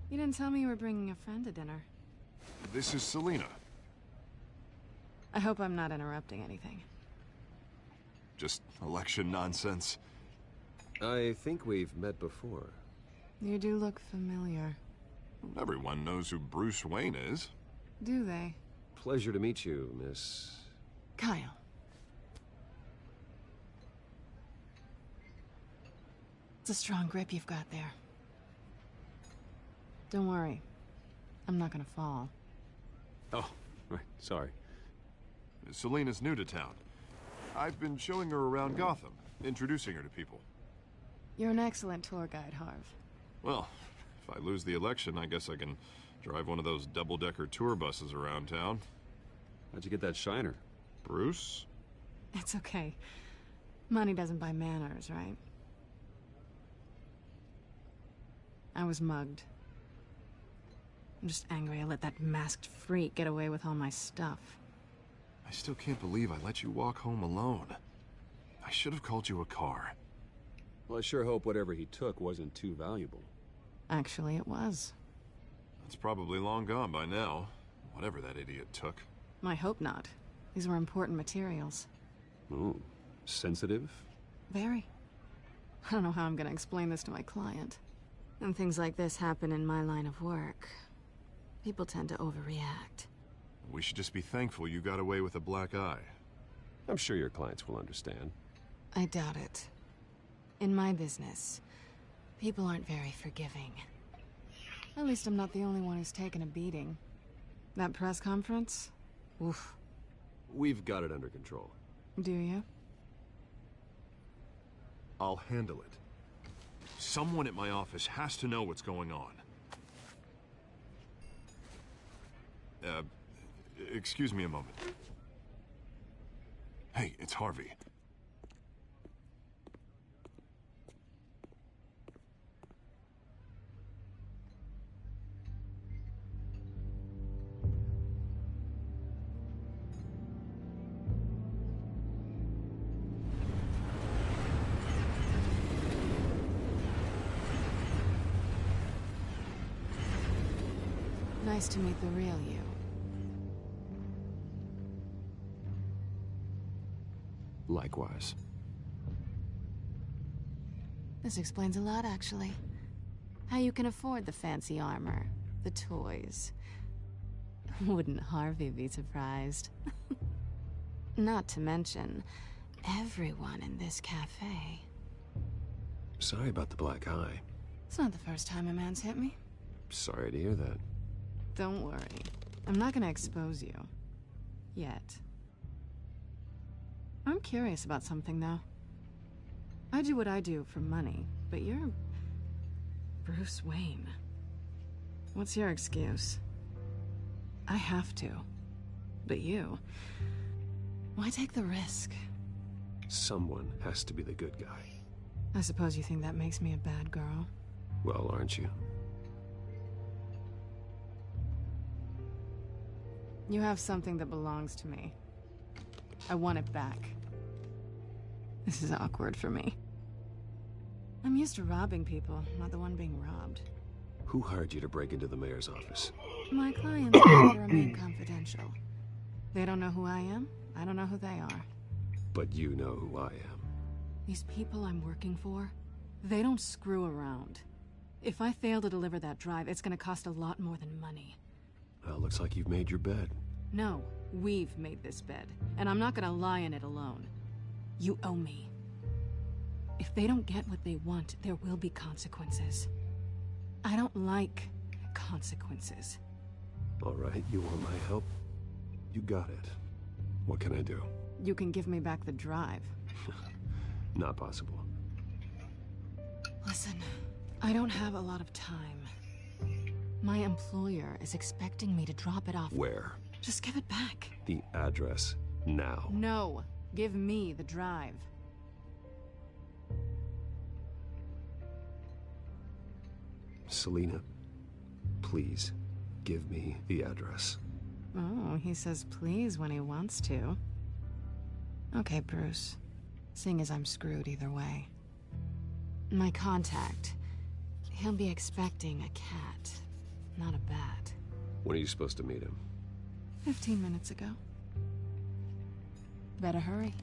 You didn't tell me you were bringing a friend to dinner. This is Selina. I hope I'm not interrupting anything. Just election nonsense. I think we've met before. You do look familiar. Everyone knows who Bruce Wayne is. Do they? Pleasure to meet you, Miss... Kyle. It's a strong grip you've got there. Don't worry. I'm not gonna fall. Oh, right, sorry. Selina's new to town. I've been showing her around Gotham, introducing her to people. You're an excellent tour guide, Harv. Well, if I lose the election, I guess I can drive one of those double-decker tour buses around town. How'd you get that shiner? Bruce? It's okay. Money doesn't buy manners, right? I was mugged. I'm just angry I let that masked freak get away with all my stuff. I still can't believe I let you walk home alone. I should have called you a car. Well, I sure hope whatever he took wasn't too valuable. Actually, it was. It's probably long gone by now, whatever that idiot took. I hope not. These were important materials. Ooh, sensitive? Very. I don't know how I'm gonna explain this to my client. And things like this happen in my line of work. People tend to overreact. We should just be thankful you got away with a black eye. I'm sure your clients will understand. I doubt it. In my business, people aren't very forgiving. At least I'm not the only one who's taken a beating. That press conference? Oof. We've got it under control. Do you? I'll handle it. Someone at my office has to know what's going on. Excuse me a moment. Hey, it's Harvey. Nice to meet the real you. Likewise. This explains a lot, actually. How you can afford the fancy armor, the toys. Wouldn't Harvey be surprised? Not to mention, everyone in this cafe. Sorry about the black eye. It's not the first time a man's hit me. Sorry to hear that. Don't worry. I'm not gonna expose you. Yet. I'm curious about something, though. I do what I do for money, but you're... Bruce Wayne. What's your excuse? I have to. But you... Why take the risk? Someone has to be the good guy. I suppose you think that makes me a bad girl? Well, aren't you? You have something that belongs to me. I want it back. This is awkward for me. I'm used to robbing people, not the one being robbed. Who hired you to break into the mayor's office? My clients prefer to remain confidential. They don't know who I am. I don't know who they are. But you know who I am. These people I'm working for, they don't screw around. If I fail to deliver that drive, it's gonna cost a lot more than money. Well, looks like you've made your bed. No, we've made this bed, and I'm not gonna lie in it alone. You owe me. If they don't get what they want, there will be consequences. I don't like consequences. All right, you want my help? You got it. What can I do? You can give me back the drive. Not possible. Listen, I don't have a lot of time. My employer is expecting me to drop it off. Where? Just give it back. The address, now. No, give me the drive. Selina, please, give me the address. Oh, he says please when he wants to. Okay, Bruce. Seeing as I'm screwed either way. My contact. He'll be expecting a cat, not a bat. When are you supposed to meet him? 15 minutes ago. Better hurry.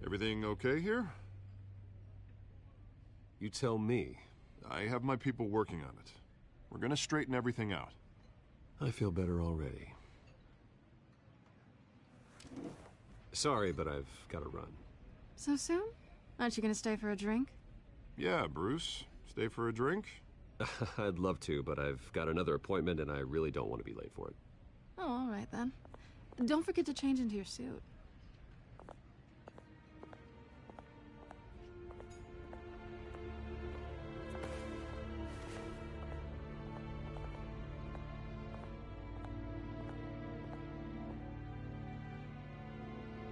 Everything okay here? You tell me. I have my people working on it. We're gonna straighten everything out. I feel better already. Sorry, but I've got to run. So soon? Aren't you gonna stay for a drink? Yeah, Bruce. Stay for a drink? I'd love to, but I've got another appointment and I really don't want to be late for it. Oh, all right then. Don't forget to change into your suit.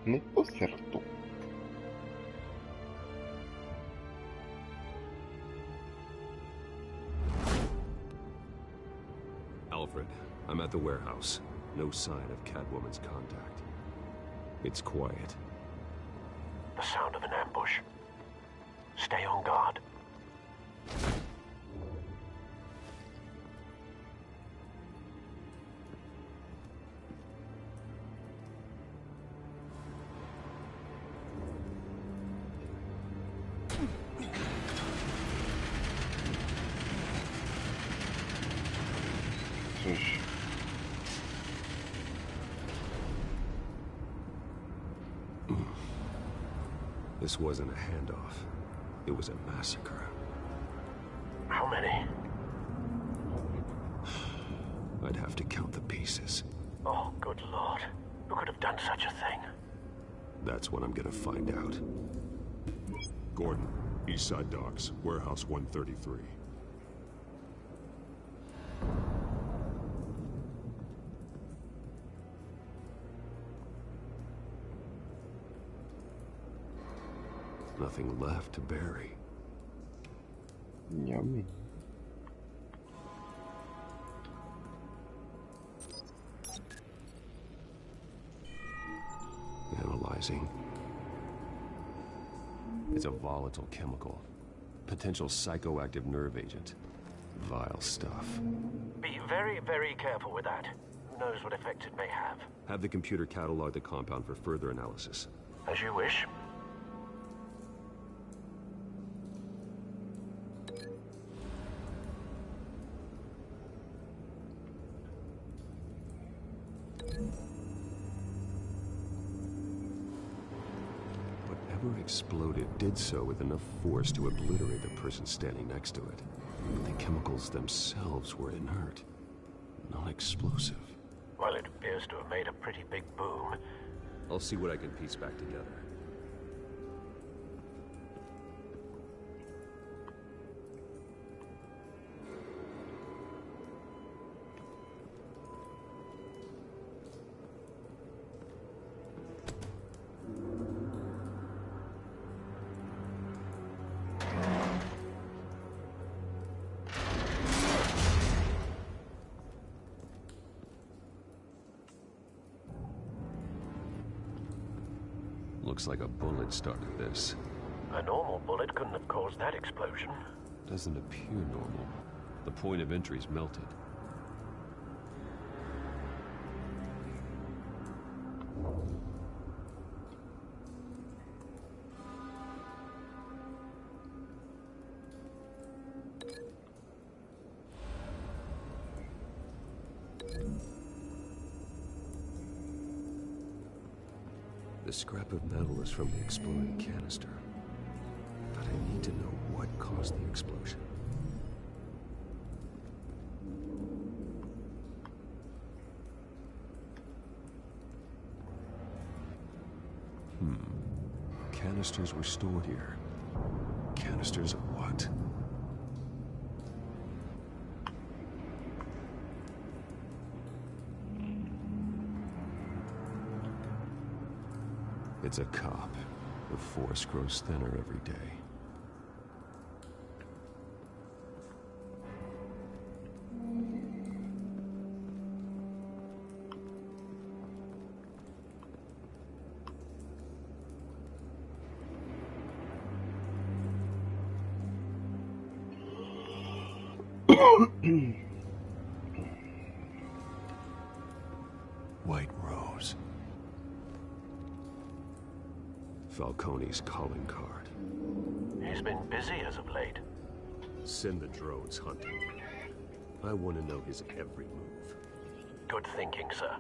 Не по-certo. Alfred, I'm at the warehouse. No sign of Catwoman's contact. It's quiet. The sound of an ambush. Stay on guard. Cóż. This wasn't a handoff. It was a massacre. How many? I'd have to count the pieces. Oh, good lord. Who could have done such a thing? That's what I'm gonna find out. Gordon, Eastside Docks, Warehouse 133. Nothing left to bury. Yummy. Analyzing. It's a volatile chemical. Potential psychoactive nerve agent. Vile stuff. Be very, very careful with that. Who knows what effect it may have. Have the computer catalog the compound for further analysis. As you wish. Whatever exploded did so with enough force to obliterate the person standing next to it. The chemicals themselves were inert, non-explosive. Well, it appears to have made a pretty big boom. I'll see what I can piece back together. Looks like a bullet started this. A normal bullet couldn't have caused that explosion. Doesn't appear normal. The point of entry's melted. The scrap of metal is from the exploding canister. But I need to know what caused the explosion. Canisters were stored here. Canisters of what? It's a cop. The force grows thinner every day. White Rose. Falcone's calling card. He's been busy as of late. Send the drones hunting. I want to know his every move. Good thinking, sir.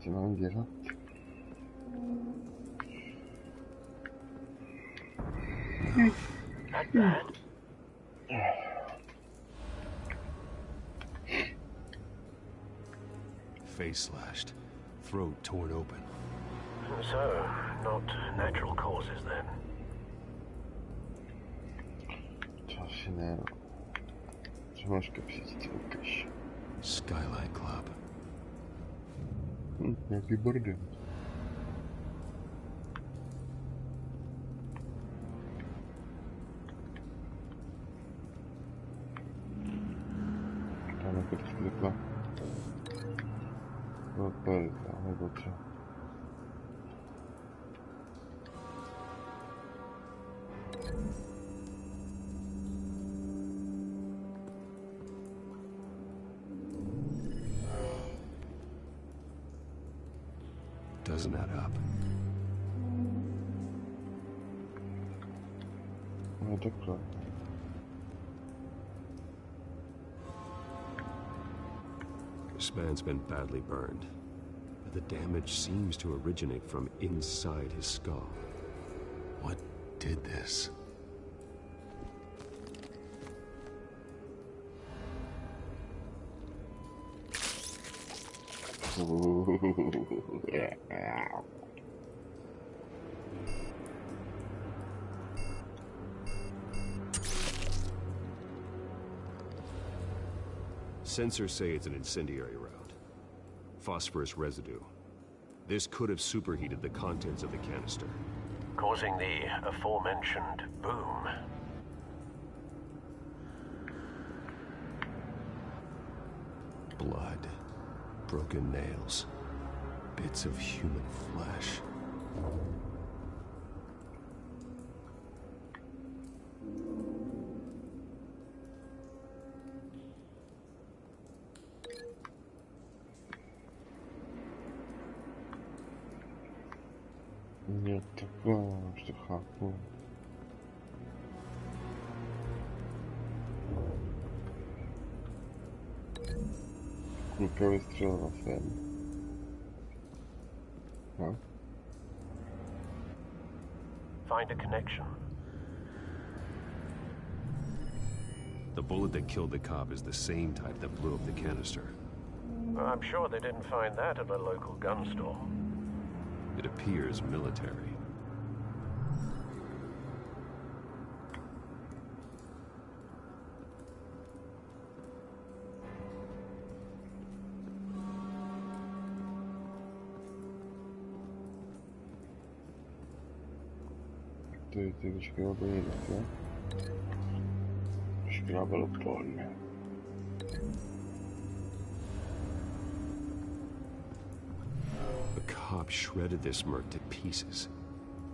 Hangi yer? Not bad. Face slashed, throat torn open. So, not natural causes then. Skyline Club. Jaki bordel. Tam jak zwykle. Albo co? Doesn't add up. No dokładnie. This man's been badly burned, but the damage seems to originate from inside his skull. What did this? Sensors say it's an incendiary round. Phosphorus residue. This could have superheated the contents of the canister, Causing the aforementioned boom. Blood, broken nails, bits of human flesh. Nie, to haku. Kulkowy strzał na sen. No. Find a connection. The bullet that killed the cop is the same type that blew up the canister. I'm sure they didn't find that at a local gun store. It appears military. Tego szkraba nie widzę. Szkraba lub polne. A cop shredded this merc to pieces,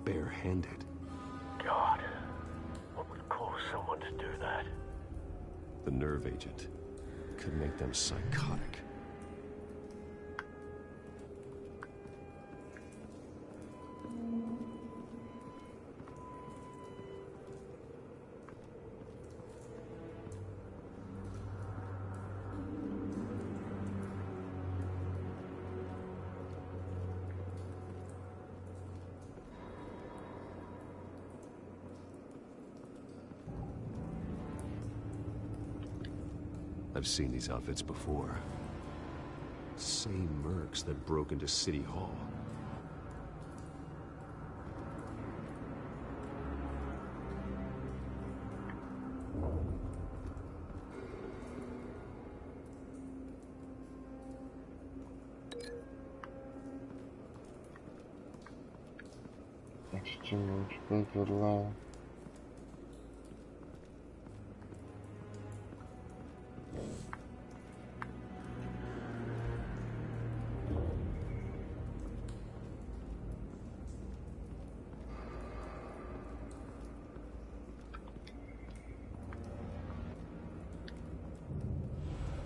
barehanded. God, what would cause someone to do that? The nerve agent could make them psychotic. I've seen these outfits before. Same mercs that broke into City Hall.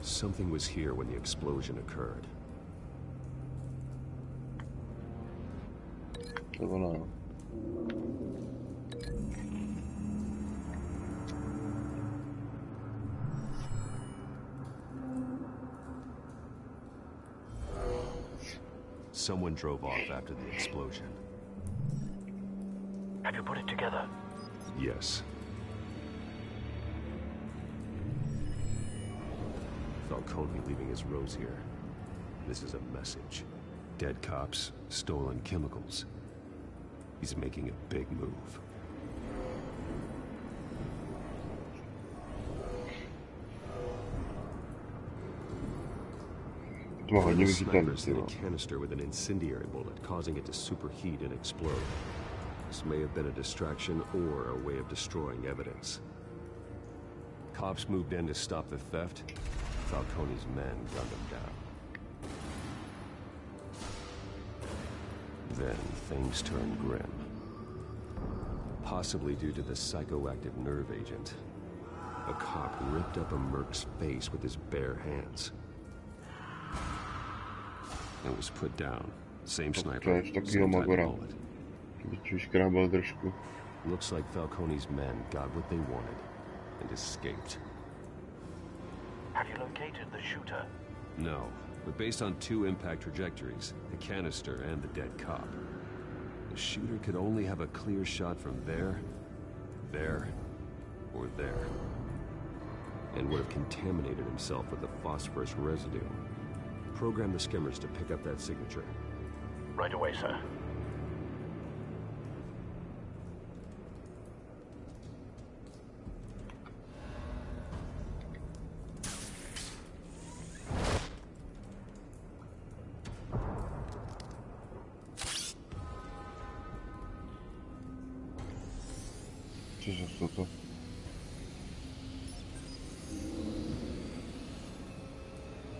Something was here when the explosion occurred. Someone drove off after the explosion. Have you put it together? Yes. Falcone leaving his rose here. This is a message. Dead cops, stolen chemicals. He's making a big move. The snipers hit a canister with an incendiary bullet, causing it to superheat and explode. This may have been a distraction or a way of destroying evidence. Cops moved in to stop the theft. Falcone's men gunned him down. Then things turned grim. Possibly due to the psychoactive nerve agent. A cop ripped up a merc's face with his bare hands. It was put down. Same sniper, same type of bullet. Looks like Falcone's men got what they wanted and escaped. Have you located the shooter? No, but based on two impact trajectories, the canister and the dead cop, the shooter could only have a clear shot from there, or there, and would have contaminated himself with the phosphorus residue. Program the skimmers to pick up that signature. Right away, sir.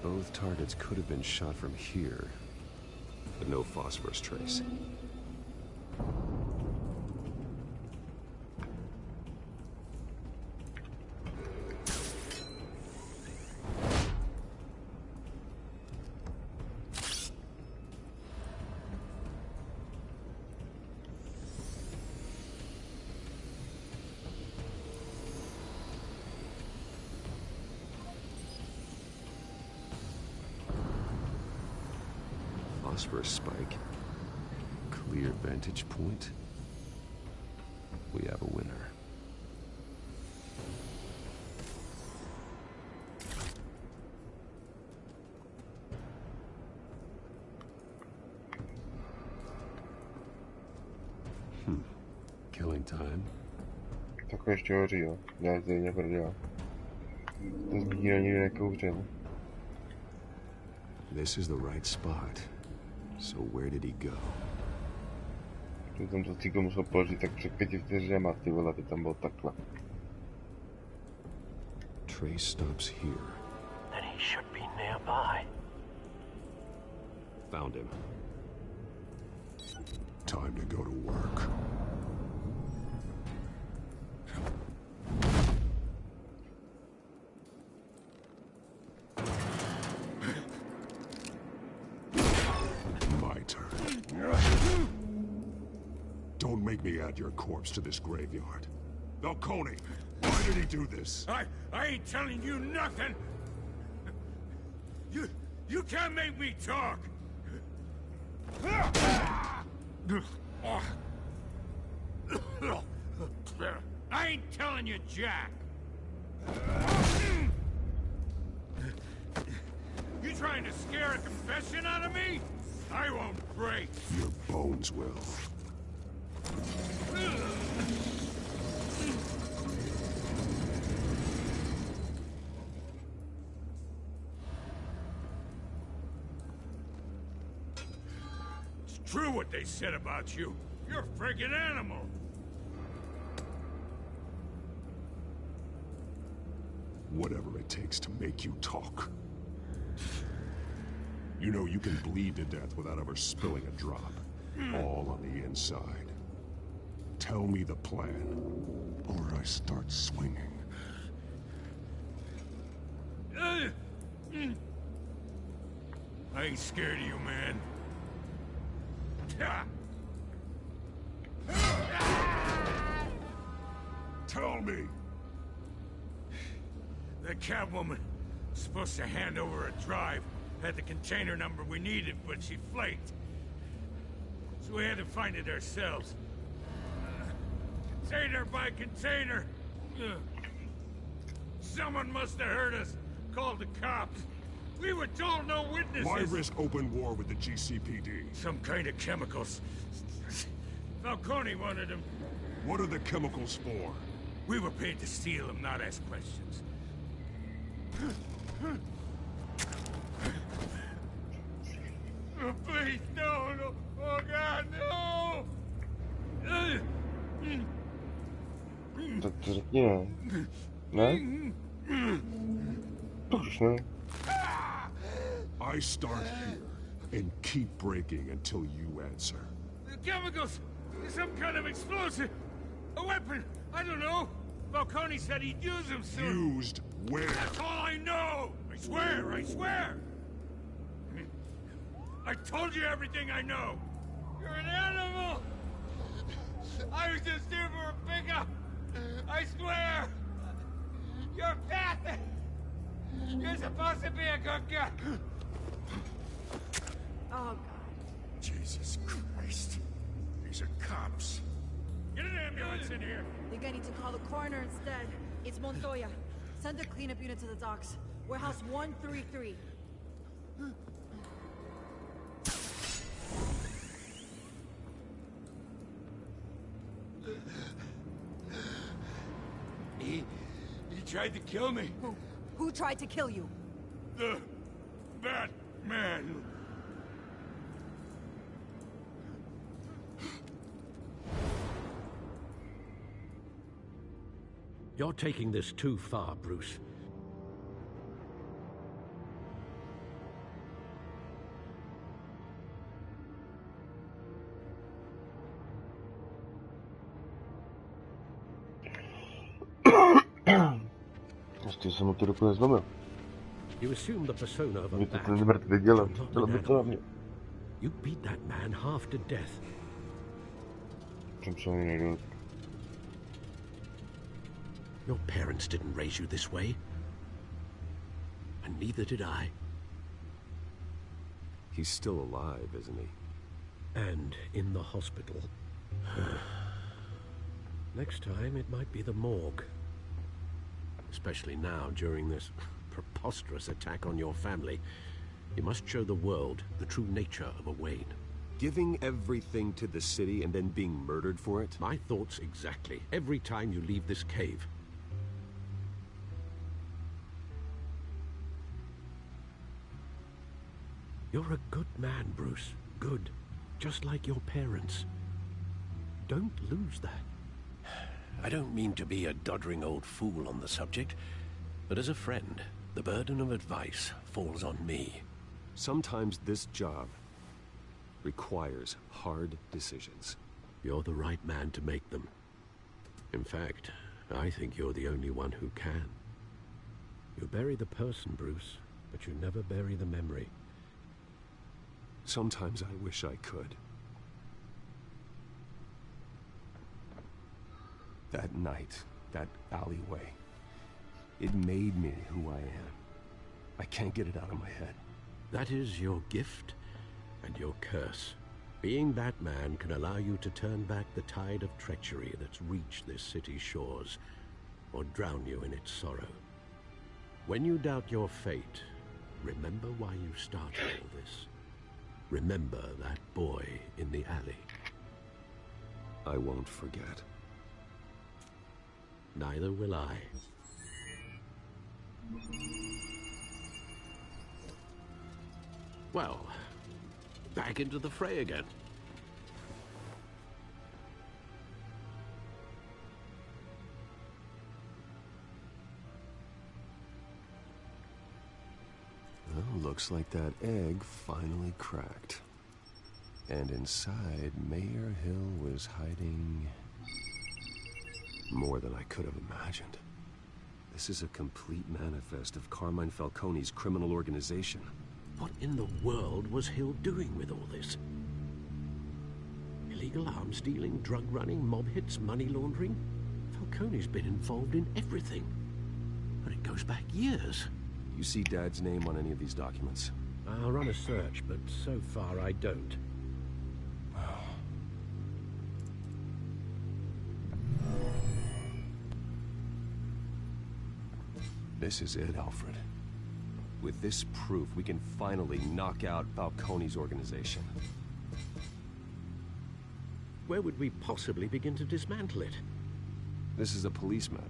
Both targets could have been shot from here, but no phosphorus trace. Phosphorus spike. Clear vantage point. We have a winner. Killing time. Tako ještě hoří, jo. Já zde neprdělám. To zbírání nekouřil. This is the right spot. So where did he go? Když tam to cíko musel položit tak před 5 vteřinama, ty vole, aby tam byl takhle. Trace stops here. Then he should be nearby. Found him. Time to go to work. made me add your corpse to this graveyard. Falcone, why did he do this? I ain't telling you nothing! You can't make me talk! I ain't telling you, Jack! You trying to scare a confession out of me? I won't break! Your bones will. It's true what they said about you. You're a friggin' animal! Whatever it takes to make you talk. You know you can bleed to death without ever spilling a drop. All on the inside. Tell me the plan, or I start swinging. I ain't scared of you, man. Tell me! The Catwoman was supposed to hand over a drive. Had the container number we needed, but she flaked. So we had to find it ourselves. Container by container. Someone must have heard us. Called the cops. We were told no witnesses. Why risk open war with the GCPD? Some kind of chemicals. Falcone wanted them. What are the chemicals for? We were paid to steal them, not ask questions. Oh, please, no. Oh, God, no! To řekni, ne? To už ne. I start here and keep breaking until you answer. The chemicals! Some kind of explosive! A weapon! I don't know! Falcone said he'd use them soon! Used where? That's all I know! I swear! I told you everything I know! You're an animal! I was just here for a pickup! I swear! You're pathetic! You're supposed to be a good guy! Oh, God. Jesus Christ. These are cops. Get an ambulance in here! Think I need to call the coroner instead. It's Montoya. Send a cleanup unit to the docks. Warehouse 133. He tried to kill me. Who tried to kill you? That man. You're taking this too far, Bruce. Ještě jsem mu to dokonce zlomil. You assume the persona of a Mě to bat. ten mrtvý dělal. Dělal by to na mě. You beat that man half to death. Čem se ani nejdu. Your parents didn't raise you this way. And neither did I. He's still alive, isn't he? And in the hospital. Next time, it might be the morgue. Especially now, during this preposterous attack on your family. You must show the world the true nature of a Wayne. Giving everything to the city and then being murdered for it? My thoughts exactly. Every time you leave this cave. You're a good man, Bruce. Good. Just like your parents. Don't lose that. I don't mean to be a doddering old fool on the subject, but as a friend, the burden of advice falls on me. Sometimes this job requires hard decisions. You're the right man to make them. In fact, I think you're the only one who can. You bury the person, Bruce, but you never bury the memory. Sometimes I wish I could. That night, that alleyway, it made me who I am. I can't get it out of my head. That is your gift and your curse. Being Batman can allow you to turn back the tide of treachery that's reached this city's shores, or drown you in its sorrow. When you doubt your fate, remember why you started all this. Remember that boy in the alley. I won't forget. Neither will I. Well, back into the fray again. Well, looks like that egg finally cracked. And inside, Mayor Hill was hiding more than I could have imagined. This is a complete manifest of Carmine Falcone's criminal organization. What in the world was Hill doing with all this? Illegal arms dealing, drug running, mob hits, money laundering? Falcone's been involved in everything. And it goes back years. You see Dad's name on any of these documents? I'll run a search, but so far I don't. This is it, Alfred. With this proof, we can finally knock out Falcone's organization. Where would we possibly begin to dismantle it? This is a police matter.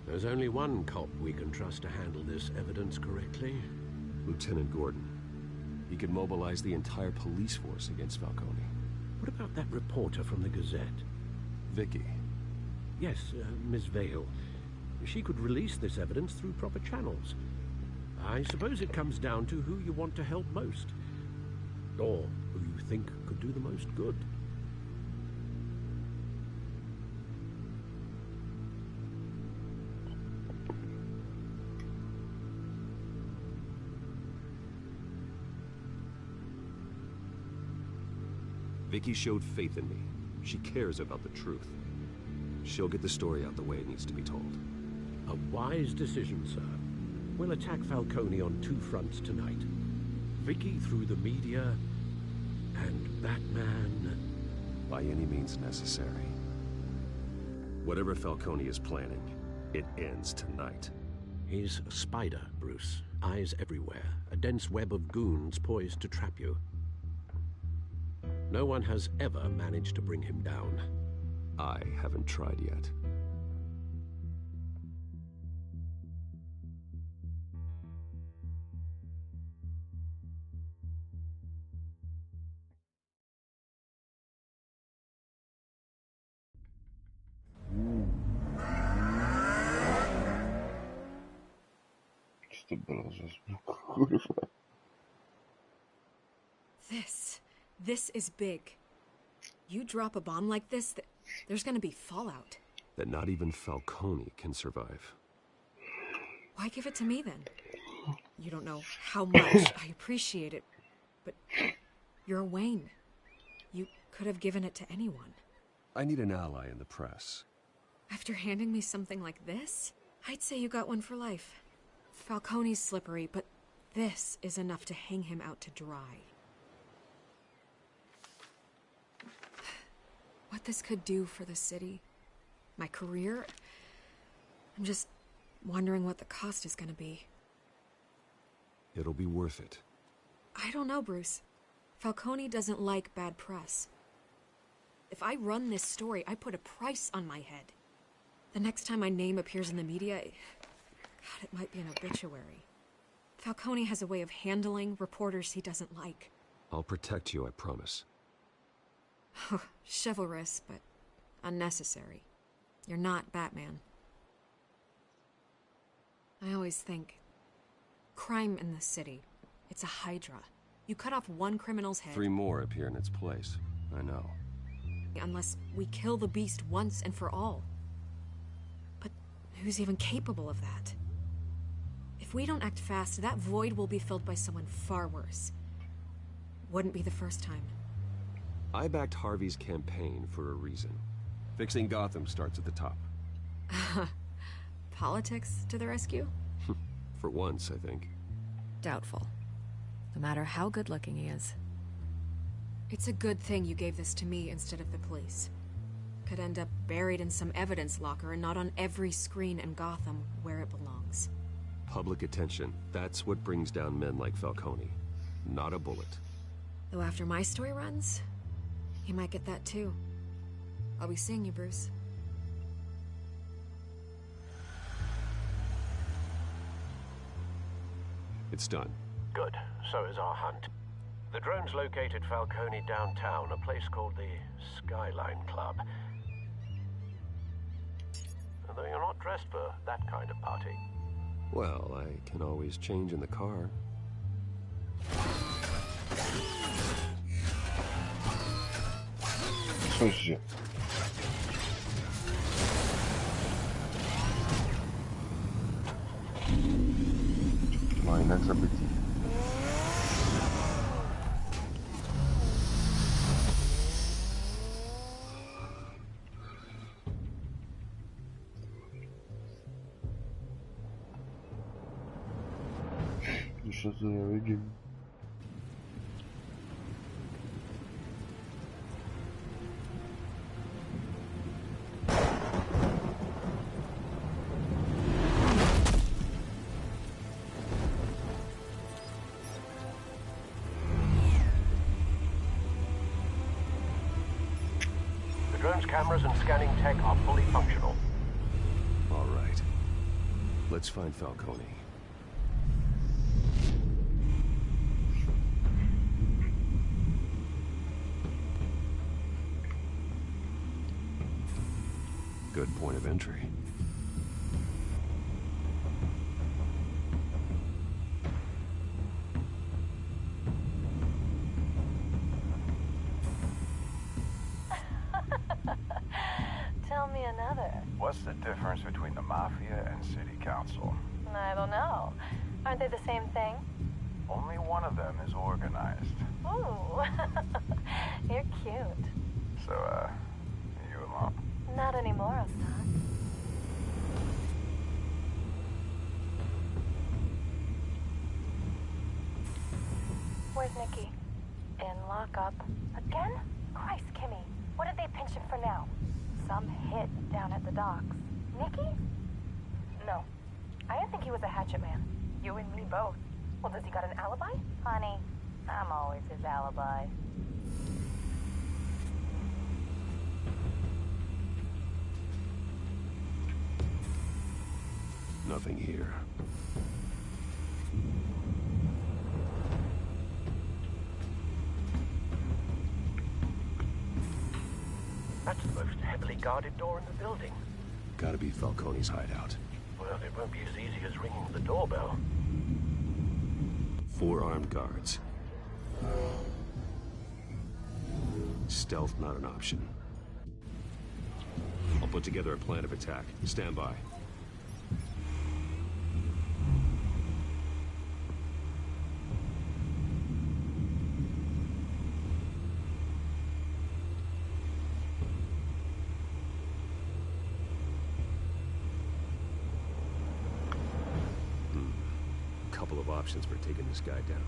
There's only one cop we can trust to handle this evidence correctly. Lieutenant Gordon. He could mobilize the entire police force against Falcone. What about that reporter from the Gazette? Vicky. Yes, Miss Vale. She could release this evidence through proper channels. I suppose it comes down to who you want to help most. Or who you think could do the most good. Vicky showed faith in me. She cares about the truth. She'll get the story out the way it needs to be told. A wise decision, sir. We'll attack Falcone on two fronts tonight. Vicky through the media, and Batman... by any means necessary. Whatever Falcone is planning, it ends tonight. He's a spider, Bruce. Eyes everywhere. A dense web of goons poised to trap you. No one has ever managed to bring him down. I haven't tried yet. Co to bylo za zvuk, kurwa? This is big. You drop a bomb like this, there's gonna be fallout. That not even Falcone can survive. Why give it to me then? You don't know how much I appreciate it, but you're Wayne. You could have given it to anyone. I need an ally in the press. After handing me something like this, I'd say you got one for life. Falcone's slippery, but this is enough to hang him out to dry. What this could do for the city, my career, I'm just wondering what the cost is gonna be. It'll be worth it. I don't know, Bruce. Falcone doesn't like bad press. If I run this story, I put a price on my head. The next time my name appears in the media, God, it might be an obituary. Falcone has a way of handling reporters he doesn't like. I'll protect you, I promise. Chivalrous, but unnecessary. You're not Batman. I always think, crime in the city, it's a hydra. You cut off one criminal's head... 3 more appear in its place. I know. Unless we kill the beast once and for all. But who's even capable of that? If we don't act fast, that void will be filled by someone far worse. Wouldn't be the first time. I backed Harvey's campaign for a reason. Fixing Gotham starts at the top. Politics to the rescue? For once, I think. Doubtful. No matter how good-looking he is. It's a good thing you gave this to me instead of the police. Could end up buried in some evidence locker and not on every screen in Gotham where it belongs. Public attention. That's what brings down men like Falcone. Not a bullet. Though after my story runs, he might get that too. I'll be seeing you, Bruce. It's done. Good. So is our hunt. The drone's located Falcone downtown, a place called the Skyline Club. Although you're not dressed for that kind of party. Well, I can always change in the car. Слушайте. Майнах событий. Ну что за выйдем? The drone's cameras and scanning tech are fully functional. All right. Let's find Falcone. Good point of entry. Tell me another. What's the difference between the Mafia and City Council? I don't know. Aren't they the same thing? Only one of them is organized. Ooh. You're cute. So, you alone? Not anymore, Ostat. Where's Nikki? In lockup. Again? Christ, Kimmy. What did they pinch him for now? Some hit down at the docks. Nikki? No. I didn't think he was a hatchet man. You and me both. Well, does he got an alibi? Honey, I'm always his alibi. Nothing here. That's the most heavily guarded door in the building. Gotta be Falcone's hideout. Well, it won't be as easy as ringing the doorbell. 4 armed guards. Stealth not an option. I'll put together a plan of attack. Stand by. Couple of options for taking this guy down.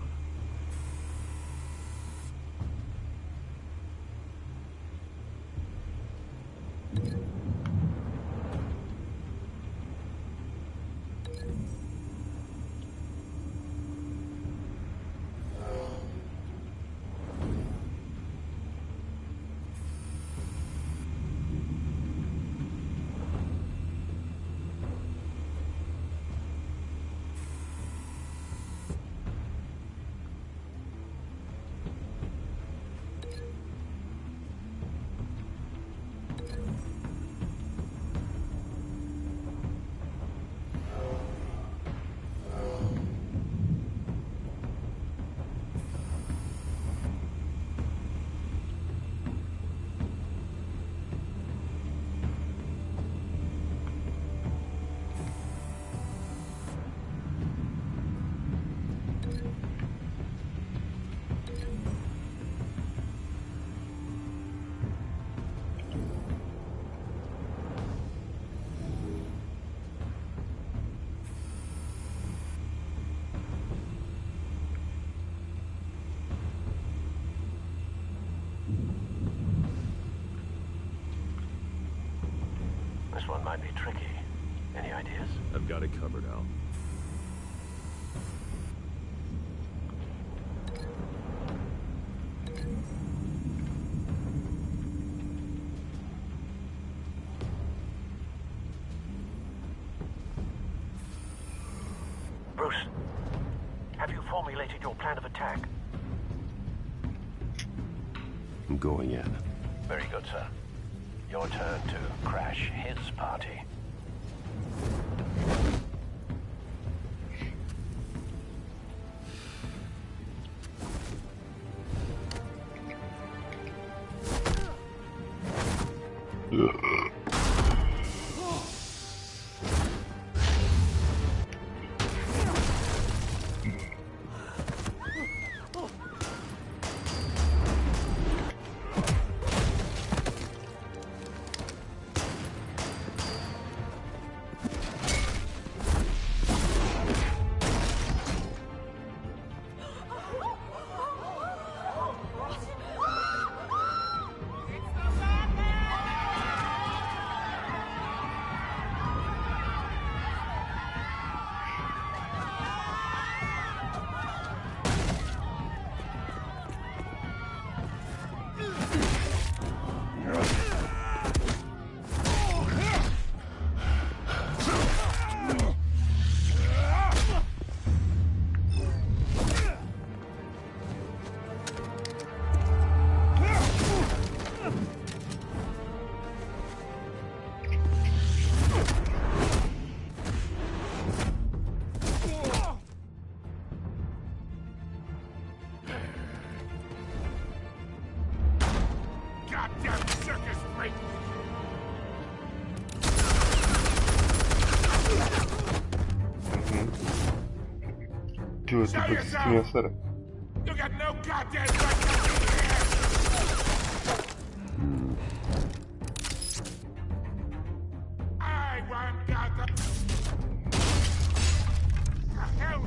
one might be tricky. Any ideas? I've got it covered, Al. Bruce, have you formulated your plan of attack? I'm going in. Very good, sir. Your turn to crash his party. Чего ты тут с меня, сэр? You got no goddamn right to be here! I want Gotham! The hell?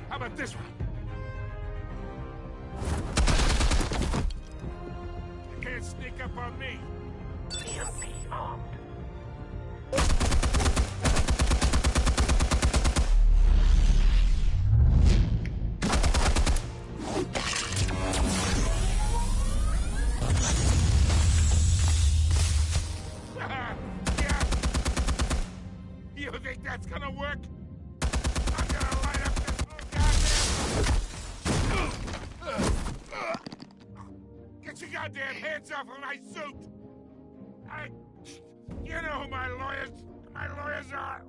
How about this one? You can't sneak up on me. EMP armed. Yeah. You think that's gonna work? I'm gonna light up this whole goddamn... Get your goddamn hands off of my suit! You know who my lawyers are!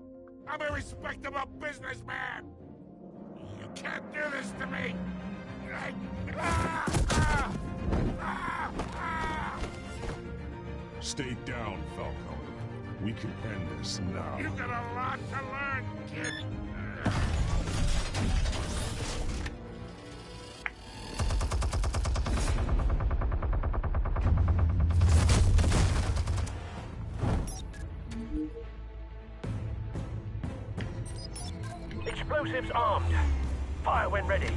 I'm a respectable businessman! You can't do this to me! Stay down, Falcone. We can end this now. You got a lot to learn, kid! Explosives armed. Fire when ready.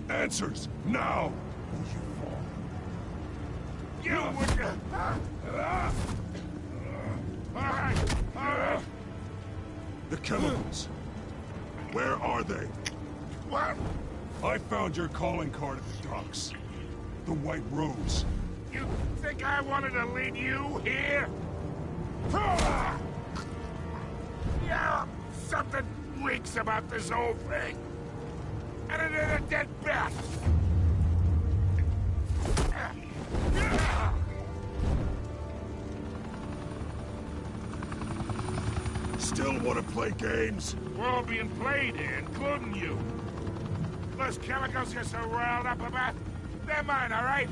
Answers, now! You would... Alright. The chemicals. Where are they? What? I found your calling card at the docks. The White Rose. You think I wanted to lead you here? Yeah, something reeks about this whole thing. And another dead bat! Still want to play games? We're all being played here, including you. Those chemicals you're so riled up about, they're mine, all right?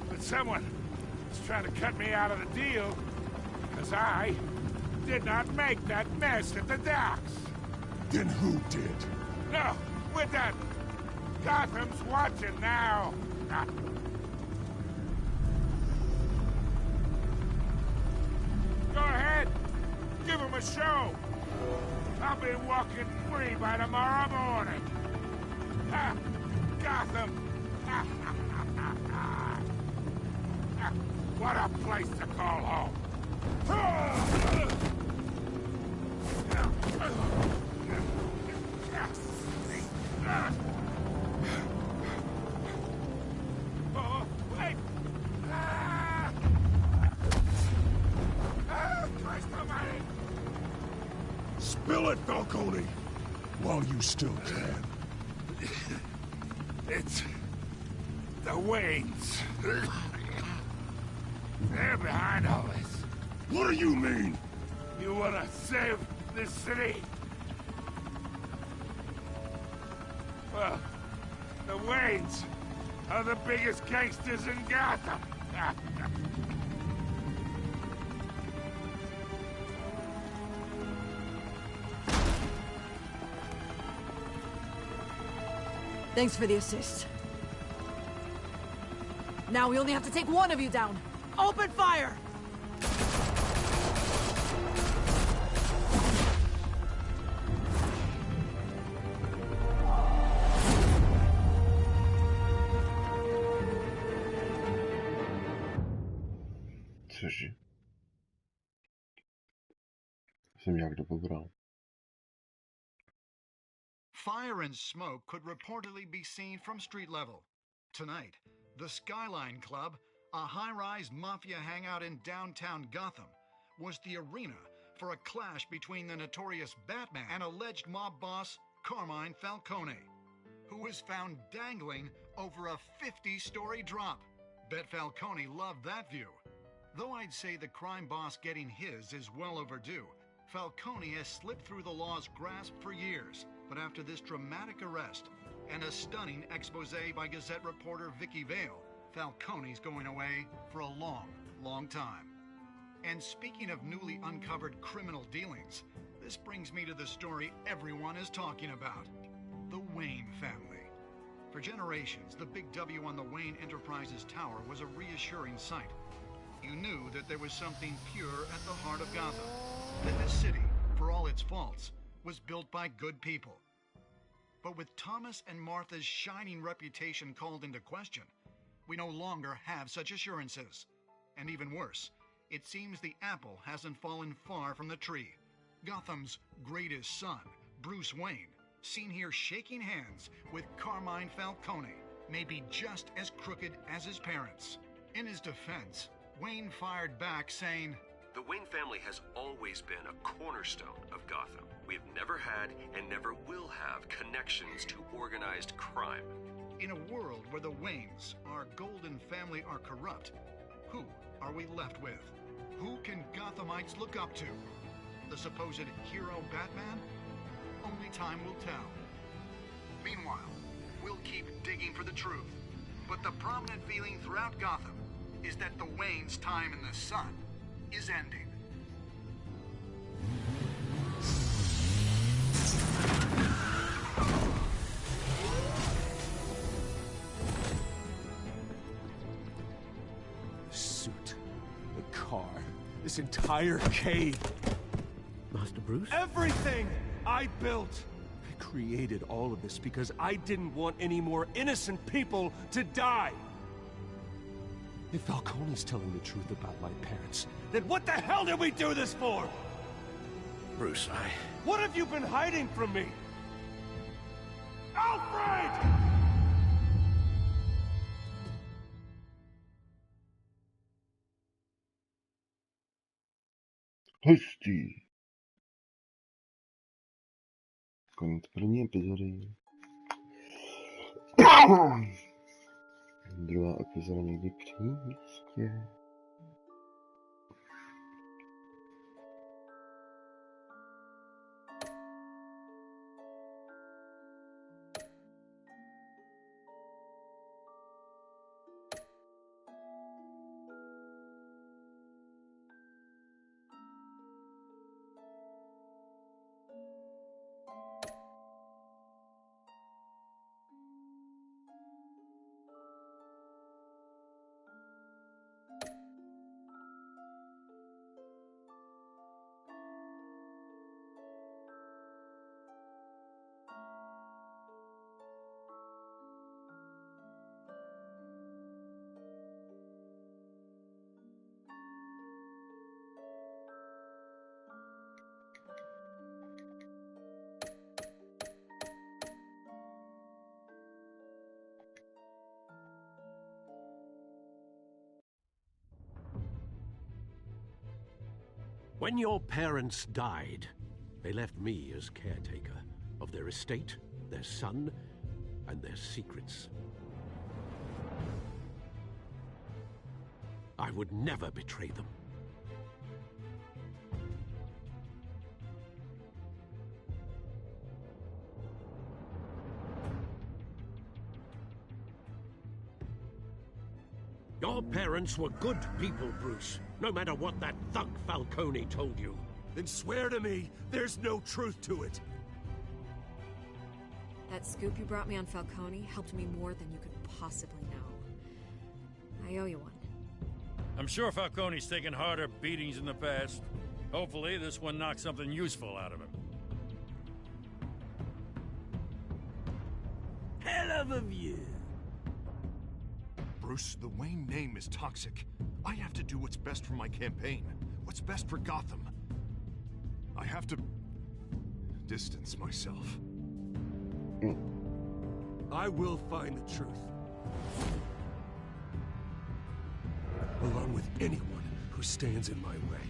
But someone is trying to cut me out of the deal, because I did not make that mess at the docks. Then who did? No, we're done. Gotham's watching now. Go ahead. Give him a show. I'll be walking free by tomorrow morning. Gotham. What a place to call home. Oh, wait! Christ almighty! Spill it, Falcone! While you still can. It's... the Waynes. They're behind all this. What do you mean? You wanna save this city? Well, the Waynes are the biggest gangsters in Gotham. Thanks for the assist. Now we only have to take one of you down. Open fire! Cože? Jsem nějak dobral. Fire and smoke could reportedly be seen from street level. Tonight, the Skyline Club, a high-rise mafia hangout in downtown Gotham, was the arena for a clash between the notorious Batman and alleged mob boss Carmine Falcone, who was found dangling over a 50-story drop. Bet Falcone loved that view. Though I'd say the crime boss getting his is well overdue, Falcone has slipped through the law's grasp for years. But after this dramatic arrest and a stunning expose by Gazette reporter Vicky Vale, Falcone's going away for a long, long time. And speaking of newly uncovered criminal dealings, this brings me to the story everyone is talking about: the Wayne family. For generations, the big W on the Wayne Enterprises Tower was a reassuring sight. You knew that there was something pure at the heart of Gotham, that this city, for all its faults, was built by good people. But with Thomas and Martha's shining reputation called into question, we no longer have such assurances. And even worse, it seems the apple hasn't fallen far from the tree. Gotham's greatest son, Bruce Wayne, seen here shaking hands with Carmine Falcone, may be just as crooked as his parents. In his defense, Wayne fired back saying, "The Wayne family has always been a cornerstone of Gotham. We've never had and never will have connections to organized crime." In a world where the Waynes, our golden family, are corrupt, who are we left with? Who can Gothamites look up to? The supposed hero Batman? Only time will tell. Meanwhile, we'll keep digging for the truth. But the prominent feeling throughout Gotham is that the Waynes' time in the sun is ending. The suit, the car, this entire cave. Master Bruce? Everything I built. I created all of this because I didn't want any more innocent people to die. If Falcone's telling the truth about my parents, then what the hell did we do this for? Bruce, What have you been hiding from me? Alfred! Hustí. konec první epizody. Druhá epizoda někdy příště. When your parents died, they left me as caretaker of their estate, their son, and their secrets. I would never betray them. Your parents were good people, Bruce. No matter what that thug Falcone told you. Then swear to me there's no truth to it. That scoop you brought me on Falcone helped me more than you could possibly know. I owe you one. I'm sure Falcone's taken harder beatings in the past. Hopefully, this one knocks something useful out of him. Hell of a view. Bruce, the Wayne name is toxic. I have to do what's best for my campaign. What's best for Gotham. I have to distance myself. I will find the truth. Along with anyone who stands in my way.